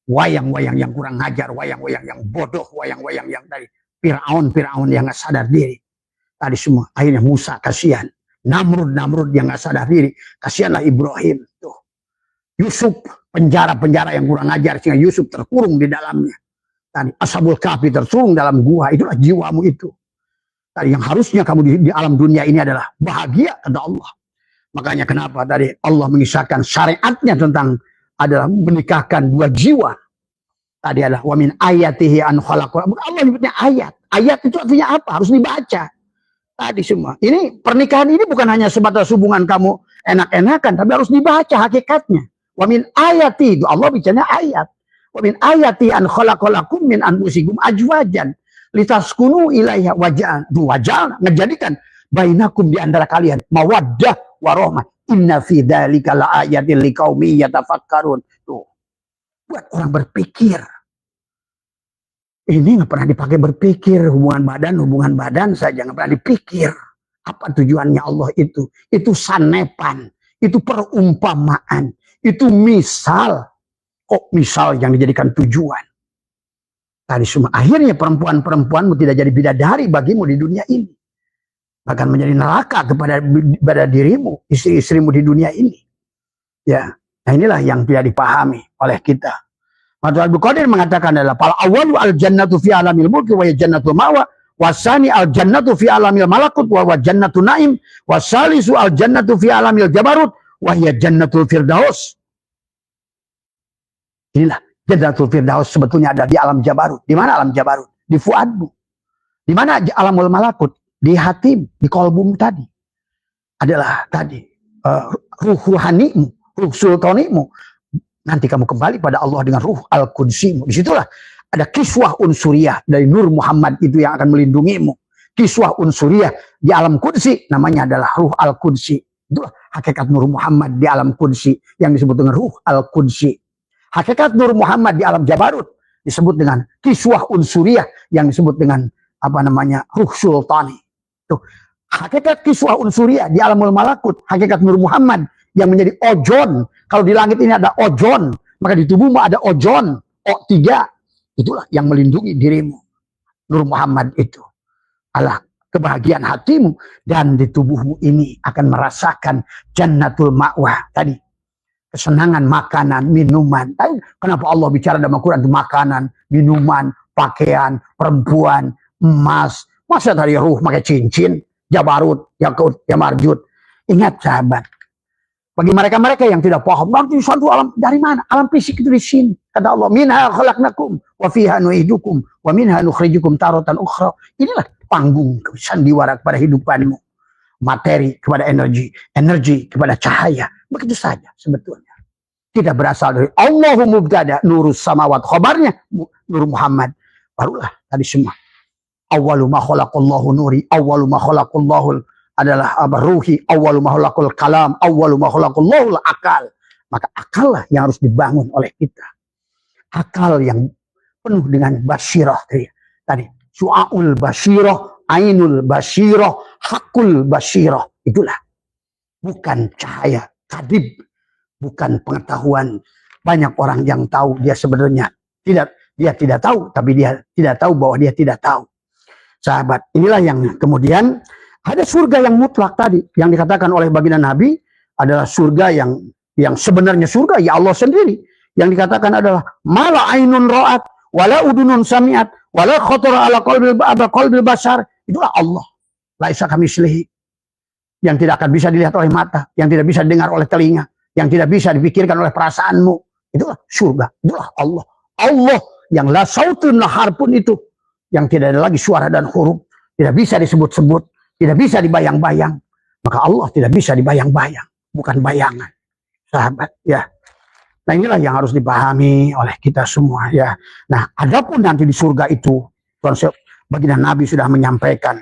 wayang-wayang yang kurang ajar, wayang-wayang yang bodoh, wayang-wayang yang dari Fir'aun yang nggak sadar diri. Tadi semua akhirnya Musa kasihan, Namrud yang nggak sadar diri, kasihanlah Ibrahim. Tuh, Yusuf penjara yang kurang ajar sehingga Yusuf terkurung di dalamnya. Tadi Ashabul Kahfi terkurung dalam gua. Itulah jiwamu itu. Tadi yang harusnya kamu di alam dunia ini adalah bahagia kata Allah. Makanya kenapa tadi Allah mengisahkan syariatnya tentang adalah menikahkan dua jiwa. Tadi adalah wa min ayatihi an khalaqal. Allah nyebutnya ayat. Ayat itu artinya apa? Harus dibaca. Tadi semua. Ini pernikahan ini bukan hanya sebatas hubungan kamu enak-enakan, tapi harus dibaca hakikatnya. Wa min ayati, itu Allah bicaranya ayat. Wa min ayati an khalaqalakum min anfusikum ajwajan litaskunu ilaiha wajal ngejadikan bainakum di antara kalian mawaddah warahmah. Inna fi dzalika laayatin liqaumin yatafakkarun. Tuh. Buat orang berpikir. Ini nggak pernah dipakai berpikir, hubungan badan saja nggak pernah dipikir. Apa tujuannya Allah itu? Itu sanepan, itu perumpamaan, itu misal. Kok misal yang dijadikan tujuan? Tadi semua akhirnya perempuan-perempuanmu tidak jadi bidadari bagimu di dunia ini. Bahkan menjadi neraka kepada dirimu, istri-istrimu di dunia ini. Ya, nah inilah yang tidak dipahami oleh kita. Maka Al-Qadir mengatakan adalah fal awwalu al jannatu fi alamil mulki wa jannatu mawa wasani al jannatu fi alamil malakut wa jannatu naim wasalisu al jannatu fi alamil jabarut wa hiya jannatul firdaus. Inilah jannatul firdaus sebetulnya ada di alam jabarut. Di mana alam jabarut? Di fuadmu. Di mana alamul malakut? Di hatimu, di kolbum tadi. Adalah tadi ruhanimu, ruh sultanimu. Nanti kamu kembali pada Allah dengan ruh al-qudsimu. Disitulah ada kiswah unsuriyah dari Nur Muhammad itu yang akan melindungimu. Kiswah unsuriyah di alam qudsi namanya adalah ruh al-qudsi. Itulah hakikat Nur Muhammad di alam qudsi yang disebut dengan ruh al-qudsi. Hakikat Nur Muhammad di alam jabarut disebut dengan kiswah unsuriyah yang disebut dengan apa namanya ruh sultani. Tuh. Hakikat kiswah unsuriyah di alamul malakut, hakikat Nur Muhammad yang menjadi ojon. Kalau di langit ini ada ojon, maka di tubuhmu ada ojon, O3. Itulah yang melindungi dirimu. Nur Muhammad itu adalah kebahagiaan hatimu, dan di tubuhmu ini akan merasakan jannatul ma'wah tadi. Kesenangan makanan, minuman. Tadi, kenapa Allah bicara dalam Al-Quran itu makanan, minuman, pakaian, perempuan, emas. Masa dari ruh pakai cincin, jabarut, yakut, yamarjut. Ingat sahabat. Bagi mereka-mereka yang tidak paham, nanti suatu alam dari mana? Alam fisik itu di sini. Kata Allah, minha khalaqnakum wa fiha nu'idukum wa minha nukhrijukum taratan ukhra. Inilah panggung sandiwara kepada hidupanmu. Materi kepada energi, energi kepada cahaya. Begitu saja sebetulnya. Tidak berasal dari Allahu mubtada nurus samawat, khabarnya Nur Muhammad. Barulah tadi semua. Awwalu ma khalaqallahu nuri, awwalu ma khalaqallahu adalah ruhi, awwalu ma khalaqal kalam, awwalu ma khalaqallahu akal. Maka akal lah yang harus dibangun oleh kita. Akal yang penuh dengan basirah tadi. Su'aul basirah, ainul basirah, hakul basirah. Itulah. Bukan cahaya kadib, bukan pengetahuan. Banyak orang yang tahu dia sebenarnya dia tidak tahu, tapi dia tidak tahu bahwa dia tidak tahu. Sahabat, inilah yang kemudian ada surga yang mutlak tadi yang dikatakan oleh baginda Nabi adalah surga yang sebenarnya surga ya Allah sendiri. Yang dikatakan adalah mala ainun ra'at wala udunun sami'at wala khatara ala qalbil bashar. Itulah Allah. Laisa kamitslihi. Yang tidak akan bisa dilihat oleh mata, yang tidak bisa didengar oleh telinga, yang tidak bisa dipikirkan oleh perasaanmu. Itulah surga. Itulah Allah. Allah yang la sautun la harpun itu, yang tidak ada lagi suara dan huruf, tidak bisa disebut-sebut, tidak bisa dibayang-bayang. Maka Allah tidak bisa dibayang-bayang, bukan bayangan. Sahabat, ya. Nah, inilah yang harus dipahami oleh kita semua, ya. Nah, adapun nanti di surga itu, baginda Nabi sudah menyampaikan,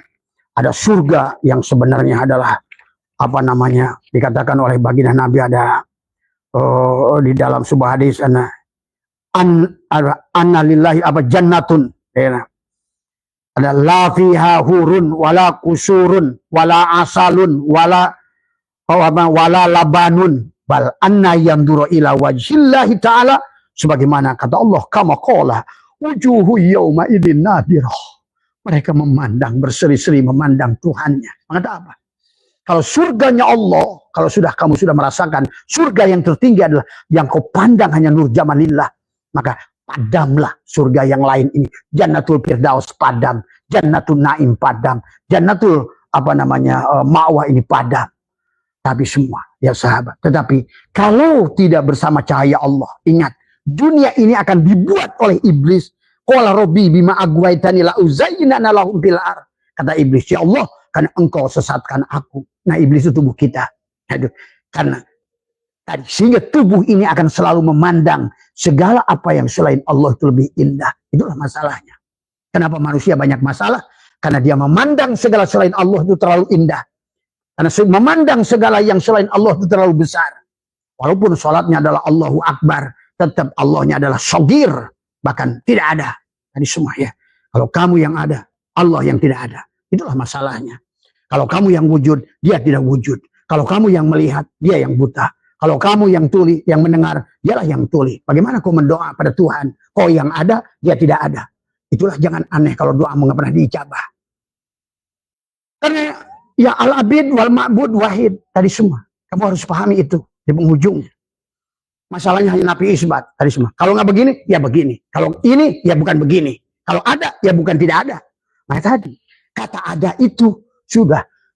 ada surga yang sebenarnya adalah apa namanya dikatakan oleh baginda Nabi ada di dalam sebuah hadis anna lillahi apa jannatun, ya. Ada la fiha hurun wala kusurun wala asalun wala labanun bal anna yanduru ila wajhillahi ta'ala Sebagaimana kata Allah, kama qala wujuhu yawma idin nadirah. Mereka memandang berseri-seri memandang Tuhannya. Mengata apa? Kalau surganya Allah, kalau kamu sudah merasakan surga yang tertinggi adalah yang kau pandang hanya nur jamalillah, maka padamlah surga yang lain ini. Jannatul Firdaus padam, Jannatul Naim padam, Jannatul Ma'wah ini padam. Tapi semua ya sahabat. Tetapi kalau tidak bersama cahaya Allah, ingat dunia ini akan dibuat oleh iblis. Qala rabbi bima agwaitani la uzayyinana lahum fil ardh. Kata iblis, ya Allah, karena engkau sesatkan aku. Nah, iblis itu tubuh kita. Karena tadi sehingga tubuh ini akan selalu memandang segala apa yang selain Allah itu lebih indah. Itulah masalahnya. Kenapa manusia banyak masalah? Karena dia memandang segala selain Allah itu terlalu indah. Karena memandang segala yang selain Allah itu terlalu besar. Walaupun sholatnya adalah Allahu Akbar, tetap Allahnya adalah shogir. Bahkan tidak ada. Tadi semua ya. Kalau kamu yang ada, Allah yang tidak ada. Itulah masalahnya. Kalau kamu yang wujud, dia tidak wujud. Kalau kamu yang melihat, dia yang buta. Kalau kamu yang tuli, yang mendengar, dialah yang tuli. Bagaimana kau mendoa pada Tuhan? Kau yang ada, dia tidak ada. Itulah jangan aneh kalau doamu nggak pernah diijabah. Karena ya al-abid wal ma'bud wahid. Tadi semua. Kamu harus pahami itu di penghujungnya. Masalahnya hanya nafi isbat tadi semua. Kalau nggak begini, ya begini. Kalau ini, ya bukan begini. Kalau ada, ya bukan tidak ada. Nah tadi, kata ada itu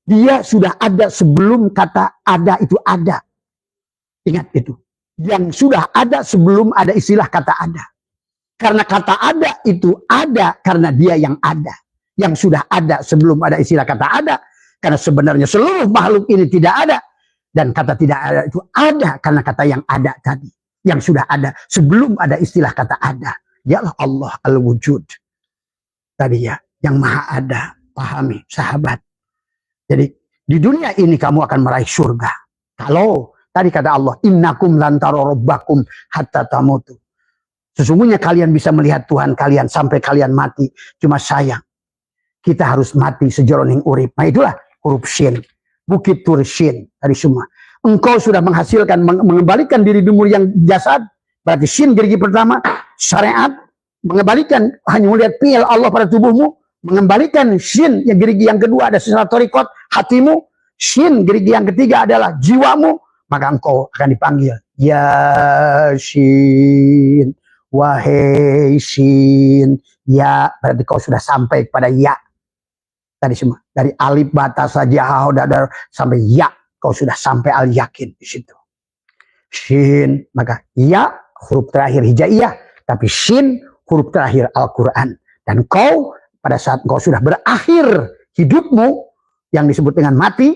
dia sudah ada sebelum kata ada itu ada. Ingat itu. Yang sudah ada sebelum ada istilah kata ada. Karena kata ada itu ada karena dia yang ada. Yang sudah ada sebelum ada istilah kata ada. Karena sebenarnya seluruh makhluk ini tidak ada. Dan kata tidak ada itu ada karena kata yang ada tadi. Yang sudah ada sebelum ada istilah kata ada. Dialah Allah al-wujud. Tadi ya, yang maha ada. Pahami, sahabat. Jadi di dunia ini kamu akan meraih surga. Kalau tadi kata Allah, innakum lantaro robbakum hatta tamutu. Sesungguhnya kalian bisa melihat Tuhan kalian sampai kalian mati. Cuma sayang, kita harus mati sejeroning urip. Nah itulah huruf syin. Bukit Tursin tadi semua. Engkau sudah menghasilkan, mengembalikan diri dumur yang jasad. Berarti syin gerigi pertama. Syariat. Mengembalikan, hanya melihat fi'il Allah pada tubuhmu. Mengembalikan syin yang gerigi yang kedua ada secara torikot. Hatimu. Syin gerigi yang ketiga adalah jiwamu. Maka engkau akan dipanggil. Ya syin. Wahai syin. Ya. Berarti kau sudah sampai kepada ya. Tadi semua dari alif bata saja dadar sampai ya kau sudah sampai al yakin di situ. Shin maka ya huruf terakhir hijaiyah tapi shin huruf terakhir Al-Qur'an dan kau pada saat kau sudah berakhir hidupmu yang disebut dengan mati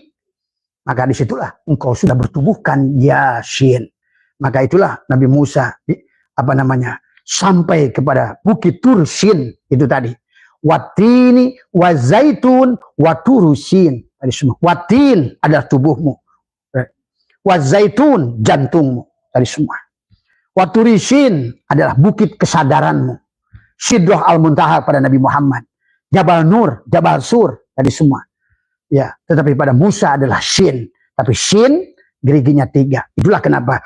maka disitulah engkau sudah bertubuhkan Yasin. Maka itulah Nabi Musa sampai kepada Bukit Tursin itu tadi. Watini, wazaitun, waturusin. Tadi semua. Watin adalah tubuhmu. Wazaitun jantungmu. Tadi semua. Waturisin adalah bukit kesadaranmu. Sidrah al-Muntaha pada Nabi Muhammad. Jabal Nur, Jabal Sur. Tadi semua. Ya, tetapi pada Musa adalah Shin. Tapi Shin geriginya 3. Itulah kenapa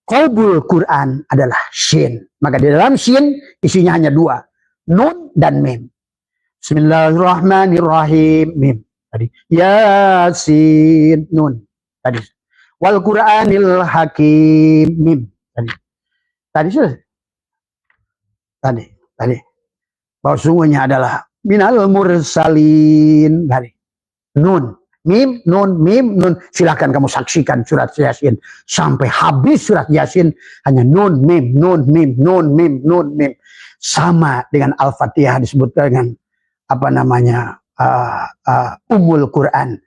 Qalbul Quran adalah Shin. Maka di dalam Shin isinya hanya 2. Nun dan Mim. Bismillahirrahmanirrahim. Mim. Tadi. Yasin. Nun. Tadi. Wal Quranil Hakim. Mim. Tadi. Tadi sudah. Tadi. Bahwa sungguhnya adalah minal mursalin. Tadi. Nun. Mim, nun, mim, nun. Silahkan kamu saksikan surat Yasin. Sampai habis surat Yasin. Hanya nun, mim, nun, mim, nun, mim, nun, mim. Sama dengan Al-Fatihah disebut dengan Ummul Quran.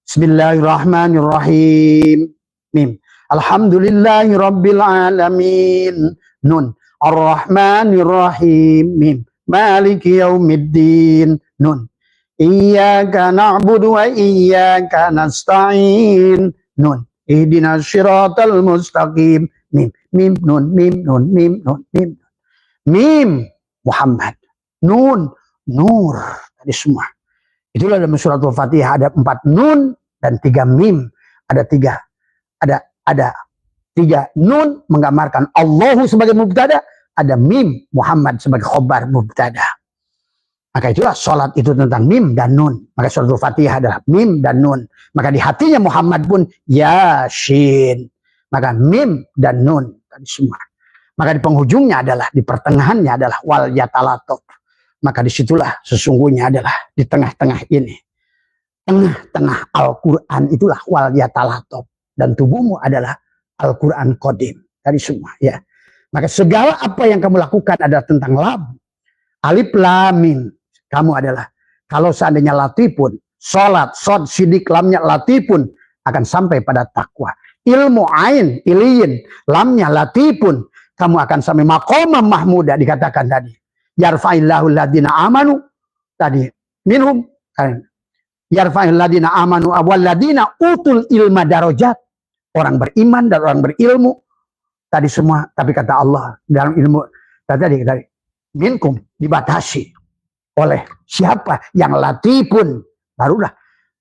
Bismillahirrahmanirrahim. Mim. Alhamdulillahirabbil alamin. Nun. Ar-Rahmanirrahim. Mim. Maliki yaumiddin. Nun. Iyyaka na'budu wa iyyaka nasta'in. Nun. Ihdinas siratal mustaqim. Mim. Mim, nun, mim, nun, mim, nun, mim. Mim. Muhammad. Nun. Nur. Tadi semua. Itulah dalam surat Al-Fatihah ada 4 nun dan 3 mim. Ada 3 Tiga, nun menggambarkan Allahu sebagai mubtada, ada mim Muhammad sebagai khobar mubtada. Maka itulah sholat itu tentang mim dan nun. Maka suratul Fatihah adalah mim dan nun. Maka di hatinya Muhammad pun Yasin. Maka mim dan nun tadi semua. Maka di penghujungnya adalah, di pertengahannya adalah wal yatalatop. Maka disitulah sesungguhnya adalah di tengah-tengah ini. Tengah-tengah Al-Quran itulah wal yatalatop. Dan tubuhmu adalah Al-Quran Qadim. Tadi semua ya. Maka segala apa yang kamu lakukan adalah tentang lam. Alif lam mim. Kamu adalah, kalau seandainya latifun, sholat, sod, sidik, lamnya latifun, akan sampai pada takwa. Ilmu ain, iliyin, lamnya latifun, kamu akan sampai maqamah mahmudah, dikatakan tadi. Yarfa'illahu alladhina amanu, tadi, minhum, yarfa'illahu alladhina amanu, awalladhina utul ilma darajat. Orang beriman dan orang berilmu, tadi semua, tapi kata Allah, dalam ilmu, tadi, minkum, dibatasi. Oleh siapa yang latifun, barulah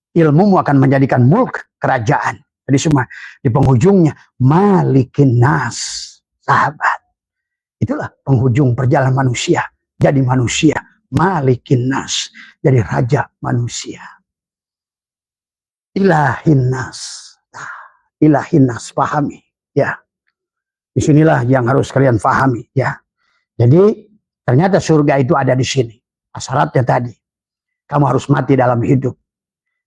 ilmumu akan menjadikan mulk, kerajaan. Jadi semua di penghujungnya malikin nas, sahabat. Itulah penghujung perjalanan manusia, jadi manusia, malikin nas, jadi raja manusia. Ilahin nas, ilahin nas, pahami ya. Disinilah yang harus kalian pahami ya. Jadi ternyata surga itu ada di sini. Syaratnya tadi, kamu harus mati dalam hidup.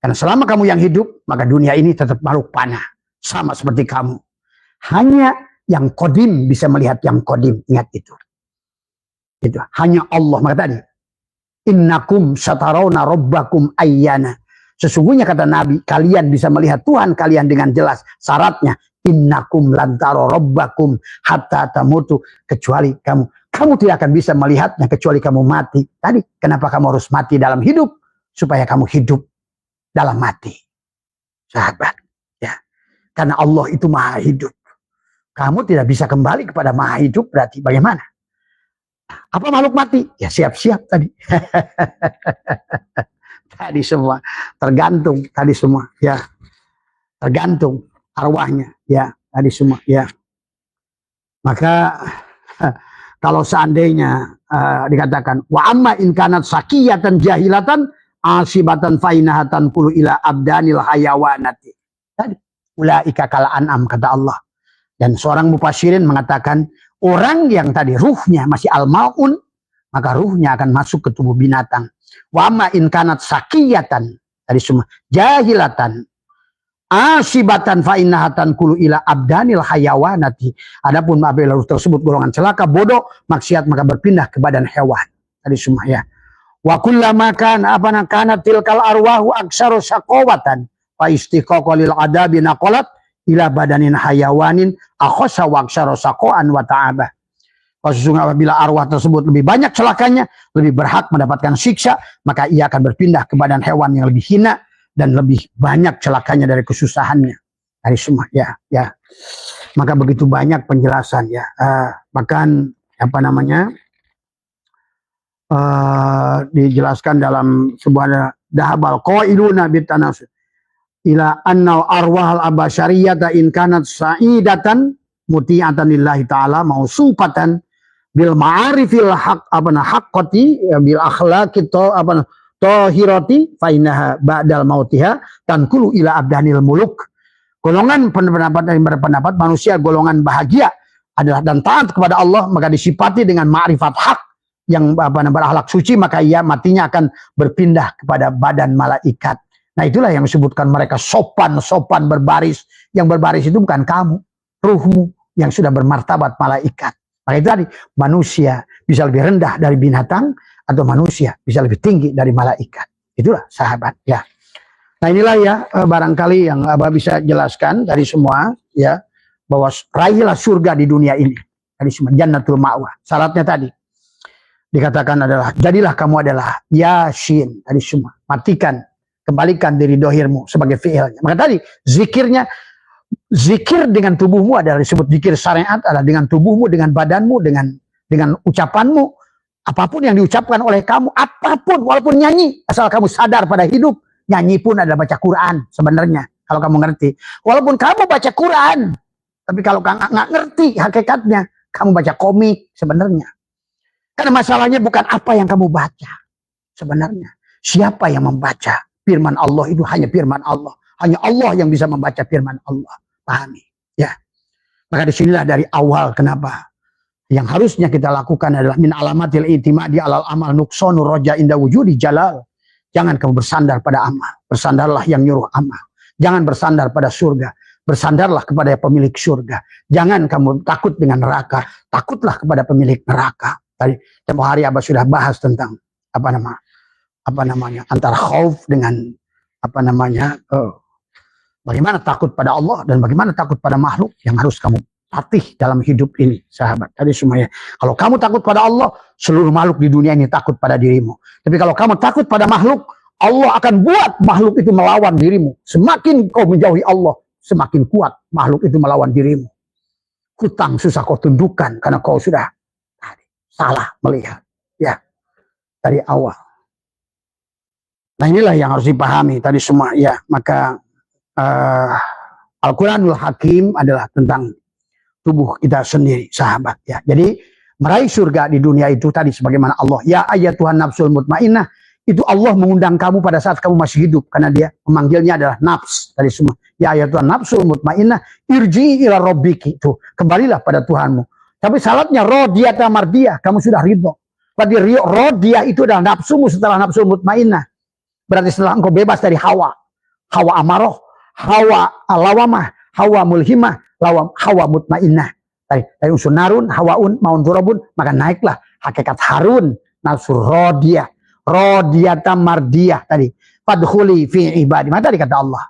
Karena selama kamu yang hidup, maka dunia ini tetap makhluk panah. Sama seperti kamu. Hanya yang kodim bisa melihat yang kodim. Ingat itu. Itu hanya Allah. Maka tadi, innakum satarawna rabbakum ayyana. Sesungguhnya kata Nabi, kalian bisa melihat Tuhan kalian dengan jelas. Syaratnya, innakum lantaro rabbakum hatta tamutu. Kecuali kamu tidak akan bisa melihatnya kecuali kamu mati. Tadi, kenapa kamu harus mati dalam hidup? Supaya kamu hidup dalam mati. Sahabat. Ya. Karena Allah itu maha hidup. Kamu tidak bisa kembali kepada maha hidup, berarti bagaimana? Apa makhluk mati? Ya siap-siap tadi. Tadi semua. Tergantung. Tadi semua. Ya. Tergantung arwahnya. Ya. Tadi semua. Ya. Maka kalau seandainya dikatakan wa amma in kanat sakiyatan jahilatan asibatan fainahatan pulu ila abdanil hayawanati. Tadi ulaika kal an'am kata Allah. Dan seorang mufassirin mengatakan orang yang tadi ruhnya masih al-maun, maka ruhnya akan masuk ke tubuh binatang. Wa amma in kanat sakiyatan, tadi semua jahilatan asibatan fainahatan kulu ila abdanil hayawanati. Adapun apabila tersebut golongan celaka, bodoh, maksiat, maka berpindah ke badan hewan. Tadi semua ya. Wa kullama kana tilkal arwahu aksaru syaqawatan fa istiqaqa lil adabi naqalat ila badanin hayawanin akhasa wa aksaru syaqaan wa ta'aba. Sesungguhnya apabila arwah tersebut lebih banyak celakanya, lebih berhak mendapatkan siksa, maka ia akan berpindah ke badan hewan yang lebih hina dan lebih banyak celakanya dari kesusahannya. Dari semua ya. Maka begitu banyak penjelasan ya. Bahkan apa namanya? Dijelaskan dalam sebuah dahabal qailuna bitanasud ila annal arwahal abasyariyata in kanat sa'idatan muti'atan lillahi ta'ala mausufatan bil ma'arifil haqqati bil akhlaqi tohiroti fainaha ba'dal mautiha tankulu ila abdanil muluk. Golongan pendapat yang berpendapat manusia golongan bahagia adalah dan taat kepada Allah, maka disifati dengan ma'rifat hak yang berakhlak suci, maka ia matinya akan berpindah kepada badan malaikat. Nah itulah yang disebutkan mereka sopan berbaris. Yang berbaris itu bukan kamu, ruhmu yang sudah bermartabat malaikat. Maka itu tadi manusia bisa lebih rendah dari binatang, atau manusia bisa lebih tinggi dari malaikat. Itulah sahabat ya. Nah inilah ya barangkali yang Abah bisa jelaskan dari semua ya, bahwa raihlah surga di dunia ini. Tadi semua jannatul ma'wah. Syaratnya tadi dikatakan adalah jadilah kamu adalah yasin. Tadi semua matikan, kembalikan diri dohirmu sebagai fi'ilnya. Maka tadi zikirnya, zikir dengan tubuhmu adalah disebut zikir syariat, adalah dengan tubuhmu, dengan badanmu, dengan ucapanmu. Apapun yang diucapkan oleh kamu, apapun, walaupun nyanyi, asal kamu sadar pada hidup, nyanyi pun adalah baca Quran sebenarnya, kalau kamu ngerti. Walaupun kamu baca Quran, Tapi kalau nggak ngerti hakikatnya, kamu baca komik sebenarnya. Karena masalahnya bukan apa yang kamu baca sebenarnya. Siapa yang membaca firman Allah itu hanya firman Allah. Hanya Allah yang bisa membaca firman Allah. Pahami? Ya. Maka disinilah dari awal kenapa yang harusnya kita lakukan adalah min alamatil itimadi alal amal nuksonu roja inda wujudi jalal. Jangan kamu bersandar pada amal. Bersandarlah yang nyuruh amal. Jangan bersandar pada surga. Bersandarlah kepada pemilik surga. Jangan kamu takut dengan neraka. Takutlah kepada pemilik neraka. Tadi tempoh hari Abah sudah bahas tentang apa namanya antara khauf dengan bagaimana takut pada Allah dan bagaimana takut pada makhluk yang harus kamu latih dalam hidup ini, sahabat. Tadi semuanya. Kalau kamu takut pada Allah, seluruh makhluk di dunia ini takut pada dirimu. Tapi kalau kamu takut pada makhluk, Allah akan buat makhluk itu melawan dirimu. Semakin kau menjauhi Allah, semakin kuat makhluk itu melawan dirimu. Hutang susah kau tundukkan karena kau sudah salah melihat. Ya, dari awal. Nah inilah yang harus dipahami tadi semua. Ya, maka Al-Quranul Hakim adalah tentang tubuh kita sendiri, sahabat. Ya, jadi meraih surga di dunia itu tadi sebagaimana Allah. Ya ayat Tuhan nafsul mutmainnah. Itu Allah mengundang kamu pada saat kamu masih hidup. Karena dia memanggilnya adalah nafs. Tadi semua. Ya ayat Tuhan nafsul mutmainnah. Irji ila rabbiki. Itu. Kembalilah pada Tuhanmu. Tapi syaratnya rodiyata mardiyah. Kamu sudah ridho. Berarti rodiyah itu adalah nafsumu setelah nafsul mutmainnah. Berarti setelah engkau bebas dari hawa. Hawa amaroh. Hawa alawamah. Hawa mulhimah. Hawa mutmainnah. Dari unsur narun, hawaun, maun turabun. Maka naiklah hakikat harun. Nafsu rodiyah. Rodiyata mardiyah tadi. Fadkhuli fi ibadi. Maka tadi kata Allah.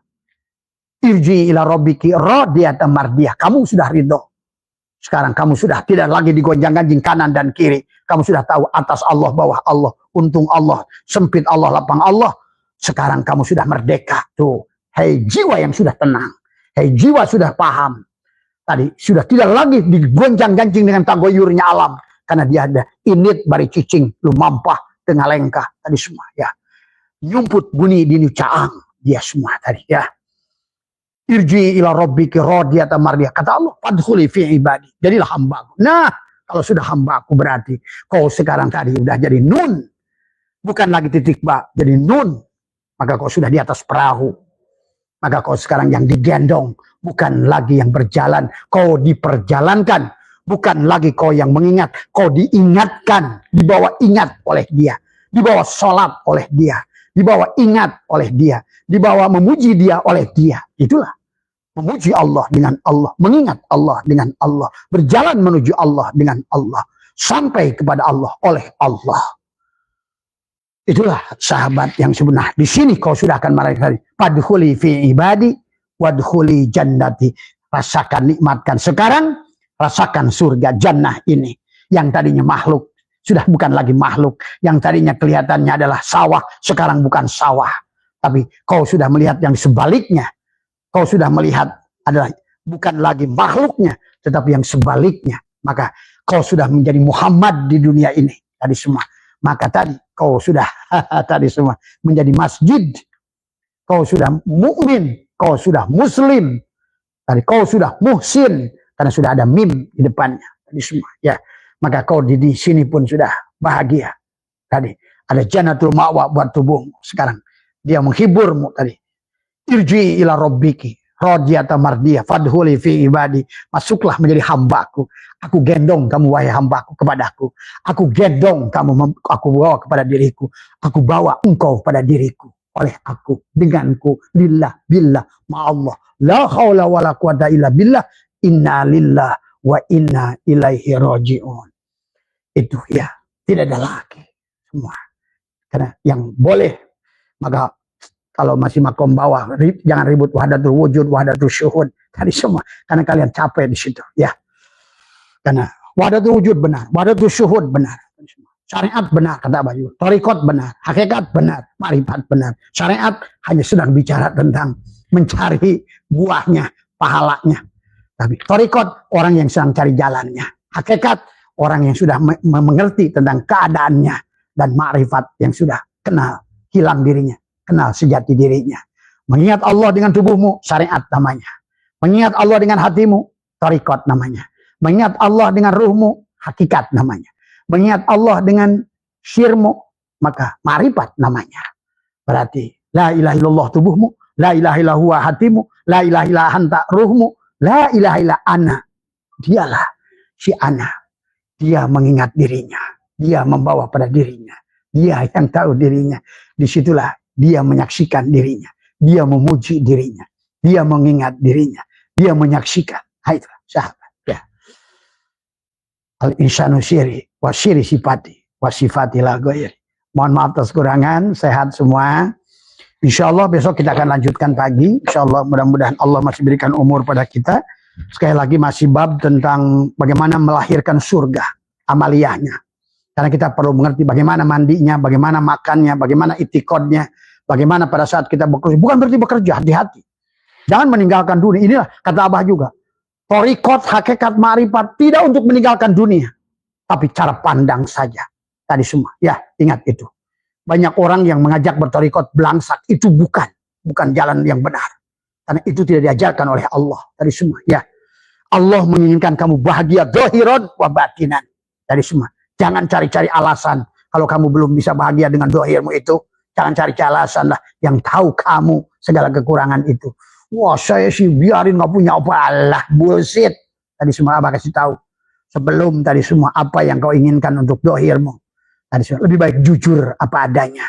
Irji ila rabbiki rodiyata mardiyah. Kamu sudah ridho. Sekarang kamu sudah tidak lagi digonjang-ganjing kanan dan kiri. Kamu sudah tahu atas Allah, bawah Allah. Untung Allah, sempit Allah, lapang Allah. Sekarang kamu sudah merdeka. Tuh. Hei jiwa yang sudah tenang. Hei jiwa sudah paham. Tadi sudah tidak lagi digonjang-ganjing dengan tagoyurnya alam. Karena dia ada init bari cicing. Lu mampah tengah lengkah. Tadi semua ya. Nyumput bunyi dini caang. Dia semua tadi ya. Irji ila rabbiki radiyatan mardiyah. Kata Allah, fadkhuli fi ibadi. Jadilah hambaku. Nah, kalau sudah hambaku berarti kau sekarang tadi udah jadi nun. Bukan lagi titik ba, jadi nun. Maka kau sudah di atas perahu. Maka kau sekarang yang digendong. Bukan lagi yang berjalan. Kau diperjalankan. Bukan lagi kau yang mengingat. Kau diingatkan. Dibawa ingat oleh dia. Dibawa sholat oleh dia. Dibawa ingat oleh dia. Dibawa memuji dia oleh dia. Itulah. Memuji Allah dengan Allah. Mengingat Allah dengan Allah. Berjalan menuju Allah dengan Allah. Sampai kepada Allah oleh Allah. Itulah sahabat yang sebenar. Di sini kau sudah akan merasakan. Padkhuli fi ibadi. Wadkhuli jannati. Rasakan, nikmatkan. Sekarang rasakan surga jannah ini. Yang tadinya makhluk. Sudah bukan lagi makhluk. Yang tadinya kelihatannya adalah sawah. Sekarang bukan sawah. Tapi kau sudah melihat yang sebaliknya. Kau sudah melihat adalah bukan lagi makhluknya, tetapi yang sebaliknya. Maka kau sudah menjadi Muhammad di dunia ini. Tadi semua. Maka tadi kau sudah tadi semua menjadi masjid. Kau sudah mukmin, kau sudah muslim. Tadi kau sudah muhsin karena sudah ada mim di depannya. Tadi semua ya. Maka kau di sini pun sudah bahagia. Tadi ada jannatul ma'wa buat tubuhmu. Sekarang dia menghiburmu tadi. Irji ila rabbiki radiyata mardiyah fadkhuli fi ibadi. Masuklah menjadi hambaku. Aku gendong kamu wahai hambaku kepadaku. Aku gendong kamu, aku bawa kepada diriku. Aku bawa engkau pada diriku. Oleh aku, denganku, lillah, billah, ma'allah. La haula wa la quwata illa billah. Inna lillah wa inna ilaihi raji'un. Itu ya, tidak ada lagi semua. Karena yang boleh, maka kalau masih makom bawah, jangan ribut wahdatul wujud, wahdatul syuhud. Tadi semua. Karena kalian capek di situ. Ya. Karena wahdatul wujud benar. Wahdatul syuhud benar. Syariat benar, kata Bayu. Torikot benar. Hakikat benar. Marifat benar. Syariat hanya sedang bicara tentang mencari buahnya, pahalanya. Tapi torikot orang yang sedang cari jalannya. Hakikat orang yang sudah mengerti tentang keadaannya. Dan marifat yang sudah kenal, hilang dirinya. Kenal sejati dirinya. Mengingat Allah dengan tubuhmu, syariat namanya. Mengingat Allah dengan hatimu, Thariqat namanya. Mengingat Allah dengan ruhmu, hakikat namanya. Mengingat Allah dengan syirmu, maka marifat namanya. Berarti la ilaha illallah tubuhmu, la ilaha illallah hatimu, la ilaha illallah anta ruhmu, la ilaha illallah ana. Dialah si ana. Dia mengingat dirinya. Dia membawa pada dirinya. Dia yang tahu dirinya. Disitulah dia menyaksikan dirinya. Dia memuji dirinya. Dia mengingat dirinya. Dia menyaksikan. Nah, itulah sahabat. Ya. Al-insanu syiri. Wa syiri sifati. Wa sifati la ghairi. Mohon maaf atas kekurangan. Sehat semua. Insya Allah besok kita akan lanjutkan pagi. Insya Allah mudah-mudahan Allah masih berikan umur pada kita. Sekali lagi masih bab tentang bagaimana melahirkan surga, amaliyahnya. Karena kita perlu mengerti bagaimana mandinya, bagaimana makannya, bagaimana itikodnya, bagaimana pada saat kita bekerja. Bukan berarti bekerja, hati-hati. Jangan meninggalkan dunia. Inilah kata Abah juga. Thariqat, hakikat, ma'rifat, tidak untuk meninggalkan dunia. Tapi cara pandang saja. Tadi semua. Ya, ingat itu. Banyak orang yang mengajak berthariqat belangsak. Itu bukan jalan yang benar. Karena itu tidak diajarkan oleh Allah. Tadi semua. Ya. Allah menginginkan kamu bahagia dohiron wa batinan. Dari semua. Jangan cari-cari alasan. Kalau kamu belum bisa bahagia dengan dohirmu itu. Jangan cari alasan lah. Yang tahu kamu segala kekurangan itu. Wah saya sih biarin gak punya apa. Allah bullshit. Tadi semua Abah kasih tahu. Sebelum tadi semua apa yang kau inginkan untuk dohirmu. Tadi semua. Lebih baik jujur apa adanya.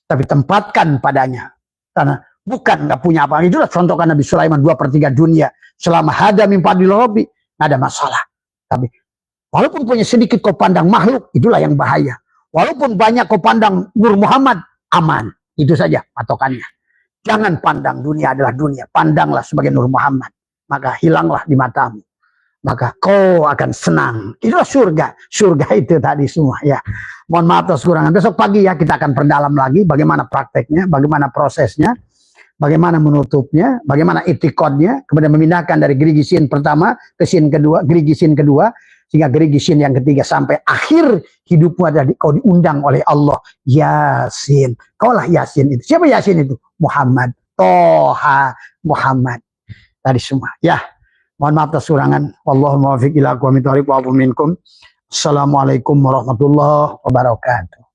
Tapi tempatkan padanya. Karena bukan gak punya apa. Itulah contohkan Nabi Sulaiman 2/3 dunia. Selama hada mimpadil robi, gak ada masalah. Tapi walaupun punya sedikit kau pandang makhluk, itulah yang bahaya. Walaupun banyak kau pandang Nur Muhammad, aman. Itu saja patokannya. Jangan pandang dunia adalah dunia. Pandanglah sebagai Nur Muhammad. Maka hilanglah di matamu. Maka kau akan senang. Itulah surga. Surga itu tadi semua ya. Mohon maaf atas kekurangan. Besok pagi ya kita akan perdalam lagi bagaimana prakteknya, bagaimana prosesnya. Bagaimana menutupnya, bagaimana itikodnya, kemudian memindahkan dari gerigi sin pertama ke sin kedua, gerigi sin kedua, sehingga gerigi sin yang ketiga sampai akhir hidupmu adalah kau diundang oleh Allah. Yasin. Kaulah Yasin itu. Siapa Yasin itu? Muhammad. Toha Muhammad. Tadi semua. Ya. Mohon maaf atas kekurangan. Wallahul muwaffiq ila aqwamit thoriq wa minkum. Assalamualaikum warahmatullahi wabarakatuh.